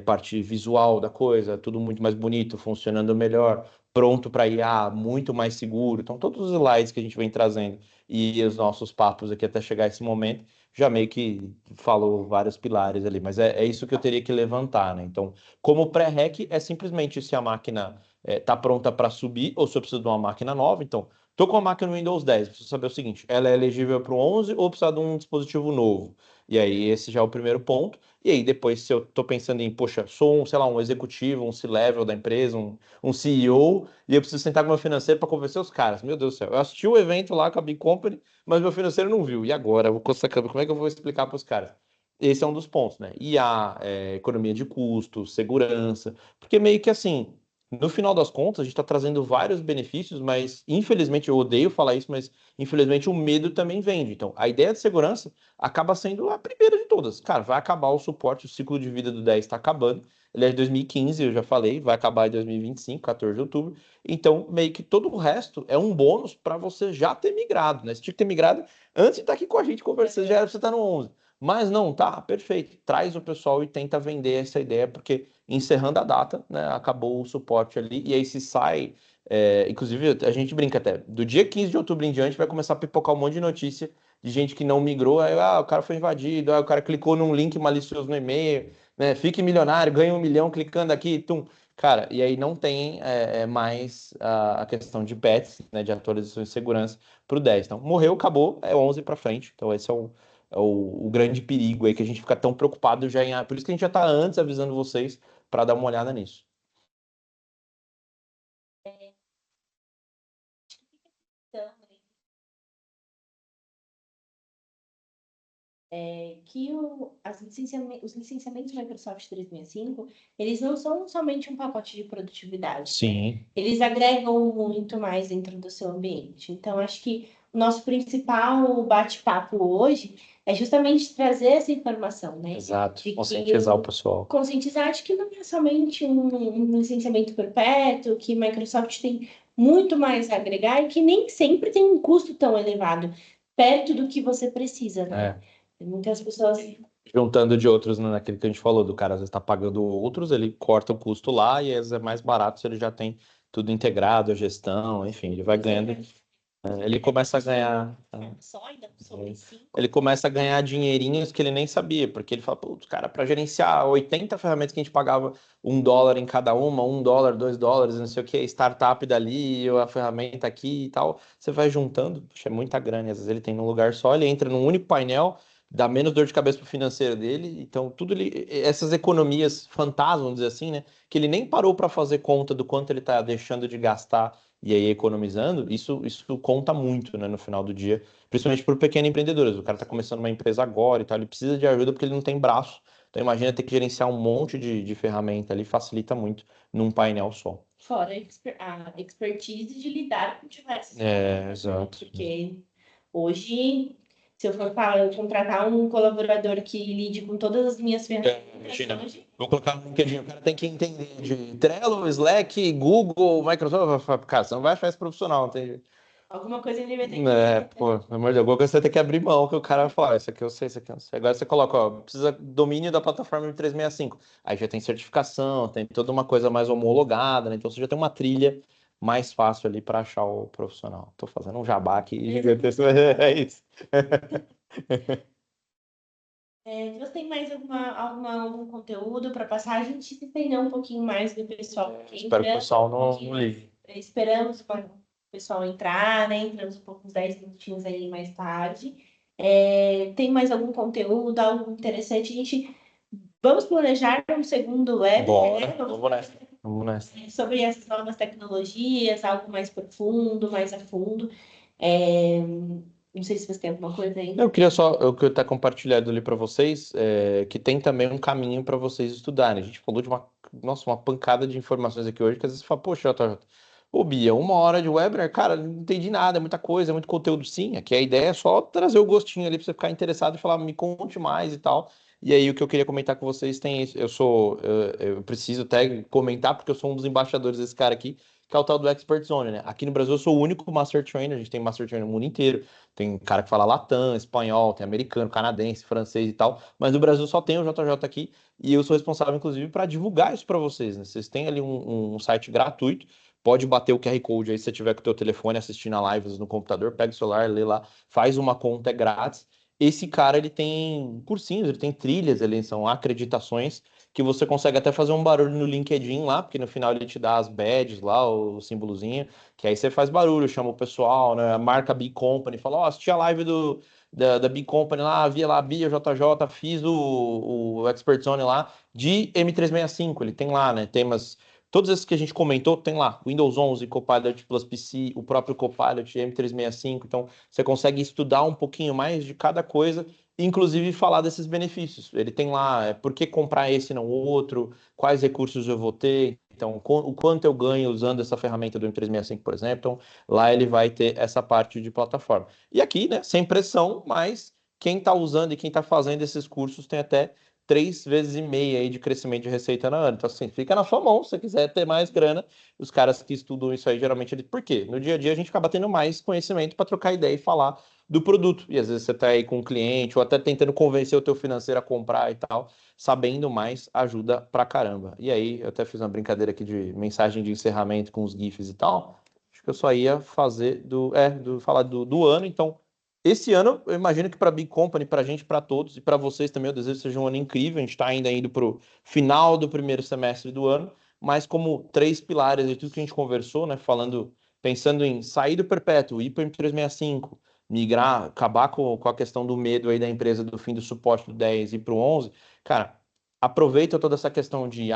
parte visual da coisa, tudo muito mais bonito, funcionando melhor, pronto para IA, muito mais seguro. Então, todos os slides que a gente vem trazendo e os nossos papos aqui até chegar esse momento, já meio que falou vários pilares ali, mas é isso que eu teria que levantar, né? Então, como pré-rec, é simplesmente se a máquina está pronta para subir ou se eu preciso de uma máquina nova. Então, estou com a máquina no Windows 10, preciso saber o seguinte: ela é elegível para o 11 ou precisa de um dispositivo novo? E aí, esse já é o primeiro ponto. E aí, depois, se eu estou pensando em, poxa, sou sei lá, um executivo, um C-level da empresa, um CEO, e eu preciso sentar com o meu financeiro para convencer os caras. Meu Deus do céu, eu assisti o evento lá com a Big Company, mas meu financeiro não viu. E agora? Eu vou coçar a câmera, como é que eu vou explicar para os caras? Esse é um dos pontos, né? IA, economia de custos, segurança, porque meio que assim, no final das contas, a gente está trazendo vários benefícios, mas infelizmente, eu odeio falar isso, mas infelizmente o medo também vende. Então, a ideia de segurança acaba sendo a primeira de todas. Cara, vai acabar o suporte, o ciclo de vida do 10 está acabando. Ele é de 2015, eu já falei, vai acabar em 2025, 14 de outubro. Então, meio que todo o resto é um bônus para você já ter migrado, né? Você tinha que ter migrado antes de estar aqui com a gente conversando, já era pra você estar no 11. Mas não, tá, perfeito. Traz o pessoal e tenta vender essa ideia, porque encerrando a data, né, acabou o suporte ali, e aí se sai. Inclusive, a gente brinca até, do dia 15 de outubro em diante vai começar a pipocar um monte de notícia de gente que não migrou, aí, o cara foi invadido, o cara clicou num link malicioso no e-mail, né? Fique milionário, ganhe 1 milhão clicando aqui, tum. Cara, e aí não tem mais a questão de patches, né, de atualização de segurança para o 10. Então, morreu, acabou, é 11 para frente. Então, esse é o grande perigo aí que a gente fica tão preocupado já em. Por isso que a gente já está antes avisando vocês para dar uma olhada nisso.
então, que os licenciamentos Microsoft 365, eles não são somente um pacote de produtividade, né?
Sim,
Eles agregam muito mais dentro do seu ambiente. Então, acho que o nosso principal bate-papo hoje é justamente trazer essa informação, né?
exato.
De que
Conscientizar o pessoal.
conscientizar de que não é somente um licenciamento perpétuo, que Microsoft tem muito mais a agregar e que nem sempre tem um custo tão elevado perto do que você precisa, né?
É.
Muitas pessoas.
Juntando de outros, né, naquele que a gente falou, do cara às vezes está pagando outros, ele corta o custo lá e às vezes é mais barato se ele já tem tudo integrado, a gestão, enfim, ele vai ganhando. Ele começa a ganhar.
Só ainda sobre 5.
Ele começa a ganhar dinheirinhos que ele nem sabia, porque ele fala, putz, cara, para gerenciar 80 ferramentas que a gente pagava US$ 1 em cada uma, US$ 1, US$ 2, não sei o que, startup dali, a ferramenta aqui e tal, você vai juntando, puxa, é muita grana, e às vezes ele tem num lugar só, ele entra num único painel, dá menos dor de cabeça pro financeiro dele, então tudo essas economias fantasma, vamos dizer assim, né, que ele nem parou para fazer conta do quanto ele tá deixando de gastar e aí economizando, isso conta muito, né, no final do dia. Principalmente para o pequeno empreendedor. O cara está começando uma empresa agora e tal, ele precisa de ajuda porque ele não tem braço. Então imagina ter que gerenciar um monte de ferramenta ali, facilita muito num painel só.
Fora a expertise de lidar com diversas
É,
ferramentas, né?
exato.
Porque hoje, se eu for falar, eu contratar um colaborador que lide com todas as minhas ferramentas
Imagina,
hoje,
vou colocar no LinkedIn, o cara tem que entender de Trello, Slack, Google, Microsoft. Cara, você não vai achar esse profissional, não tem jeito.
alguma coisa ele vai ter que
É,
entender.
pô, pelo amor de Deus, alguma coisa você tem que abrir mão, que o cara vai falar, isso aqui eu sei, isso aqui eu não sei. Agora você coloca, ó, precisa domínio da plataforma M365. Aí já tem certificação, tem toda uma coisa mais homologada, né? Então você já tem uma trilha mais fácil ali para achar o profissional. Tô fazendo um jabá aqui gigantesco, mas é isso.
Você tem mais algum conteúdo para passar? A gente se entender um pouquinho mais do pessoal que
Espero que o
entra,
pessoal
um
não
pouquinho mais.
ligue.
Esperamos o pessoal entrar, né? Entramos um pouco uns 10 minutinhos aí mais tarde. Tem mais algum conteúdo, algo interessante? Vamos planejar um segundo webinar, né?
Bora, vamos nessa. Vamos nessa.
Sobre essas novas tecnologias, algo mais profundo, mais a fundo. É, não sei se você tem alguma coisa aí.
Eu queria só, eu queria estar compartilhando ali para vocês, que tem também um caminho para vocês estudarem. A gente falou de nossa, uma pancada de informações aqui hoje, que às vezes você fala, poxa, JJ, ô Bia, 1 hora de webinar, cara, não entendi nada, é muita coisa, é muito conteúdo. Sim, aqui a ideia é só trazer o gostinho ali para você ficar interessado e falar, me conte mais e tal. E aí o que eu queria comentar com vocês tem isso. Eu preciso até comentar, porque eu sou um dos embaixadores desse cara aqui, que é o tal do Expert Zone, né? Aqui no Brasil eu sou o único Master Trainer, a gente tem Master Trainer no mundo inteiro. Tem cara que fala latam, espanhol, tem americano, canadense, francês e tal. Mas no Brasil só tem o JJ aqui e eu sou responsável, inclusive, para divulgar isso para vocês, né? Vocês têm ali um site gratuito. Pode bater o QR Code aí se você tiver com o teu telefone assistindo a live no computador, pega o celular, lê lá, faz uma conta, é grátis. Esse cara, ele tem cursinhos, ele tem trilhas, ele são acreditações que você consegue até fazer um barulho no LinkedIn lá, porque no final ele te dá as badges lá, o símbolozinho, que aí você faz barulho, chama o pessoal, né? Marca a Big Company, fala, ó, assisti a live da Big Company lá, via lá, Bia, JJ, fiz o Expert Zone lá de M365, ele tem lá, né, temas, todos esses que a gente comentou, tem lá, Windows 11, Copilot Plus PC, o próprio Copilot M365, então você consegue estudar um pouquinho mais de cada coisa, inclusive falar desses benefícios. Ele tem lá, por que comprar esse e não outro, quais recursos eu vou ter, então, o quanto eu ganho usando essa ferramenta do M365, por exemplo. Então, lá ele vai ter essa parte de plataforma. E aqui, né, sem pressão, mas quem está usando e quem está fazendo esses cursos tem até 3,5 vezes aí de crescimento de receita na ano. Então, assim, fica na sua mão se você quiser ter mais grana. Os caras que estudam isso aí, geralmente, por quê? No dia a dia a gente acaba tendo mais conhecimento para trocar ideia e falar do produto. E às vezes você está aí com um cliente ou até tentando convencer o teu financeiro a comprar e tal, sabendo mais ajuda pra caramba. E aí, eu até fiz uma brincadeira aqui de mensagem de encerramento com os GIFs e tal. Acho que eu só ia fazer falar do ano. Então, esse ano, eu imagino que para Big Company, para a gente, para todos e para vocês também, eu desejo que seja um ano incrível. A gente está ainda indo para o final do primeiro semestre do ano, mas como 3 pilares de tudo que a gente conversou, né? Pensando em sair do perpétuo, ir para o M365, migrar, acabar com a questão do medo aí da empresa do fim do suporte do 10 e para o 11, cara, aproveita toda essa questão de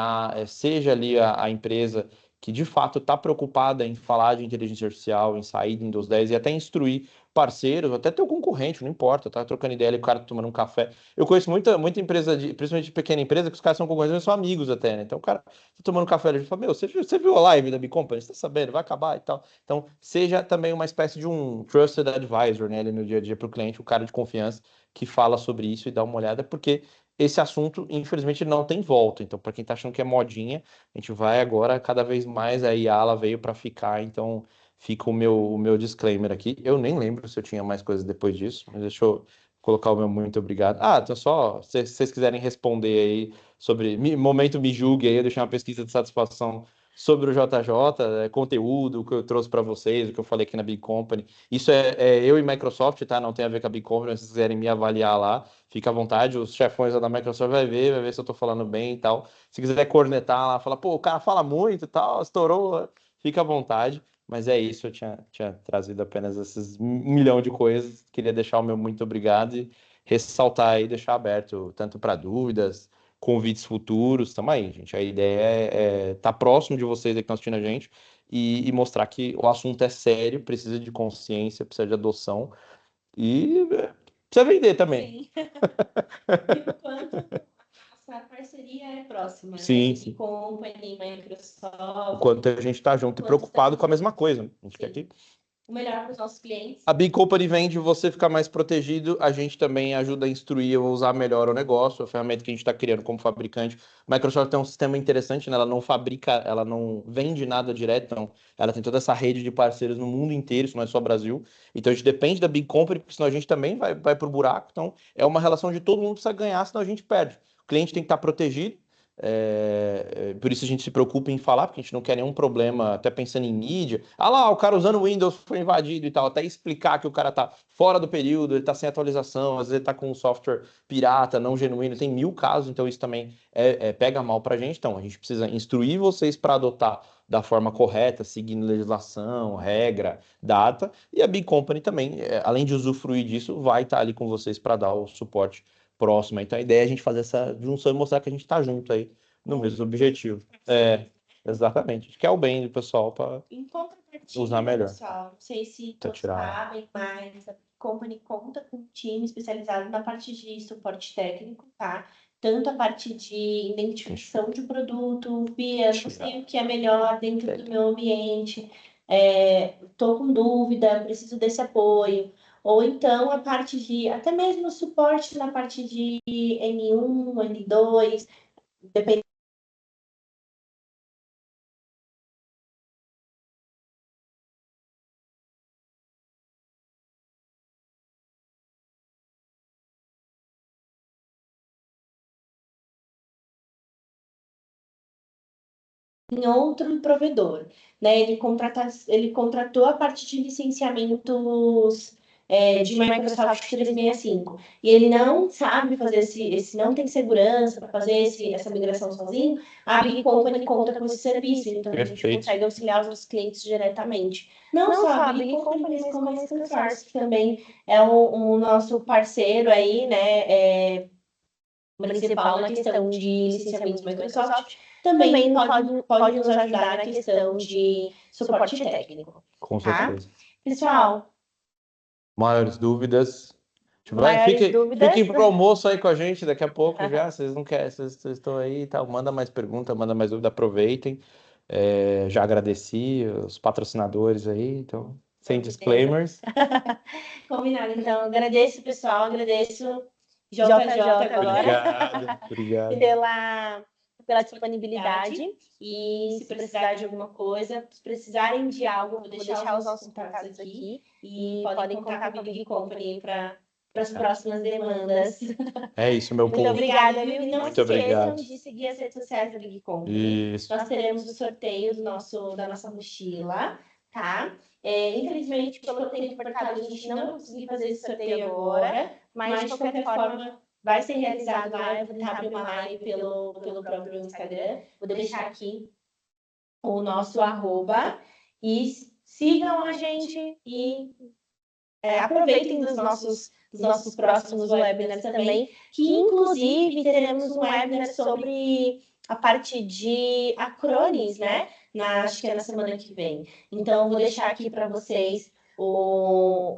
seja ali a empresa que de fato está preocupada em falar de inteligência artificial, em sair do Windows 10 e até instruir parceiros, até teu concorrente, não importa, tá trocando ideia ali, o cara tomando um café. Eu conheço muita empresa, principalmente de pequena empresa, que os caras são concorrentes, mas são amigos até, né? Então o cara tá tomando café ali e fala, meu, você viu a live da Big Company? Você tá sabendo? Vai acabar e tal. Então, seja também uma espécie de um trusted advisor, né, ali no dia a dia para o cliente, o cara de confiança que fala sobre isso e dá uma olhada, porque esse assunto, infelizmente, não tem volta. Então, para quem está achando que é modinha, a gente vai agora cada vez mais. A IA ela veio para ficar. Então, fica o meu disclaimer aqui. Eu nem lembro se eu tinha mais coisas depois disso, mas deixa eu colocar o meu muito obrigado. Então só, se vocês quiserem responder aí sobre momento me julgue aí, eu deixei uma pesquisa de satisfação sobre o JJ, conteúdo, o que eu trouxe para vocês, o que eu falei aqui na Big Company. Isso é eu e Microsoft, tá? Não tem a ver com a Big Company, mas se vocês quiserem me avaliar lá, fica à vontade. Os chefões da Microsoft vai ver se eu tô falando bem e tal. Se quiser cornetar lá, falar, pô, o cara fala muito e tal, estourou, fica à vontade. Mas é isso, eu tinha trazido apenas esses 1 milhão de coisas. Queria deixar o meu muito obrigado e ressaltar aí, deixar aberto tanto para dúvidas, convites futuros. Tamo aí, gente. A ideia é estar próximo de vocês aí que estão assistindo a gente e mostrar que o assunto é sério, precisa de consciência, precisa de adoção e precisa vender também.
Sim. E o quanto essa parceria é próxima,
Sim,
né?
sim.
Company,
O
Microsoft,
quanto a gente está junto e preocupado com a mesma coisa. A gente quer
sim,
que
o melhor para os nossos clientes.
a Big Company vende você ficar mais protegido, a gente também ajuda a instruir ou usar melhor o negócio, a ferramenta que a gente está criando como fabricante. A Microsoft tem um sistema interessante, né? Ela não fabrica, ela não vende nada direto, então ela tem toda essa rede de parceiros no mundo inteiro, isso não é só Brasil. Então a gente depende da Big Company, porque senão a gente também vai pro buraco. Então é uma relação de todo mundo precisa ganhar, senão a gente perde. O cliente tem que estar protegido. Por isso a gente se preocupa em falar, porque a gente não quer nenhum problema, até pensando em mídia. Ah lá, o cara usando o Windows foi invadido e tal, até explicar que o cara tá fora do período, ele tá sem atualização, às vezes ele tá com um software pirata, não genuíno, tem 1000 casos, então isso também pega mal pra gente. Então a gente precisa instruir vocês para adotar da forma correta, seguindo legislação, regra, data, e a Big Company também, além de usufruir disso, vai estar ali com vocês para dar o suporte próximo. Então a ideia é a gente fazer essa junção e mostrar que a gente está junto aí no mesmo objetivo. Exatamente. A gente quer o bem do pessoal para
Em contrapartida,
usar melhor.
pessoal, não sei se
Tá
todos
tirado.
sabem, mas a Company conta com um time especializado na parte de suporte técnico, tá? Tanto a parte de identificação de produto, via, não sei o que é melhor dentro do meu ambiente, estou com dúvida, preciso desse apoio. Ou então a parte de, até mesmo suporte na parte de N1, N2, dependendo. Em outro provedor, né? Ele contratou a parte de licenciamentos de Microsoft 365 e ele não sabe fazer não tem segurança para fazer essa migração sozinho. A Big Company conta com esse serviço, então a gente consegue auxiliar os nossos clientes diretamente. Não só a Big Company, mas como a ScanSource, que também é o nosso parceiro aí, né? Principal na questão de licenciamentos Microsoft, também pode nos ajudar na questão de suporte técnico.
Com certeza.
Pessoal,
Maiores dúvidas.
dúvidas.
Fiquem pro almoço aí com a gente daqui a pouco já. Vocês não querem, vocês estão aí e tal. Manda mais pergunta, manda mais dúvida, aproveitem. Já agradeci os patrocinadores aí, então, sem disclaimers.
Combinado. Então, agradeço, pessoal, agradeço JJ agora.
Obrigado.
Pela disponibilidade. E se precisar de alguma coisa, se precisarem de algo, vou deixar os nossos contatos aqui. E podem contar com a Big Company para as próximas demandas.
É isso, meu povo.
Muito obrigada, viu? E não
Muito
se esqueçam
obrigado.
de seguir as redes sociais da Big Company.
Isso.
Nós teremos o sorteio da nossa mochila, tá? Infelizmente, pelo tempo apertado, a gente não vai conseguir fazer esse sorteio agora, mas de qualquer forma vai ser realizado lá. Eu vou tentar abrir uma live pelo próprio Instagram. Vou deixar aqui o nosso @ e sigam a gente e aproveitem dos nossos próximos webinars também, que inclusive teremos um webinar sobre a parte de Acronis, né? Acho que é na semana que vem. Então, vou deixar aqui para vocês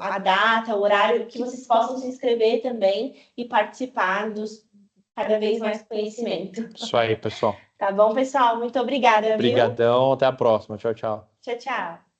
a data, o horário, que vocês possam se inscrever também e participar dos cada vez mais conhecimento.
Isso aí, pessoal.
Tá bom, pessoal? Muito obrigada, viu?
Obrigadão, até a próxima. Tchau, tchau.
Tchau, tchau.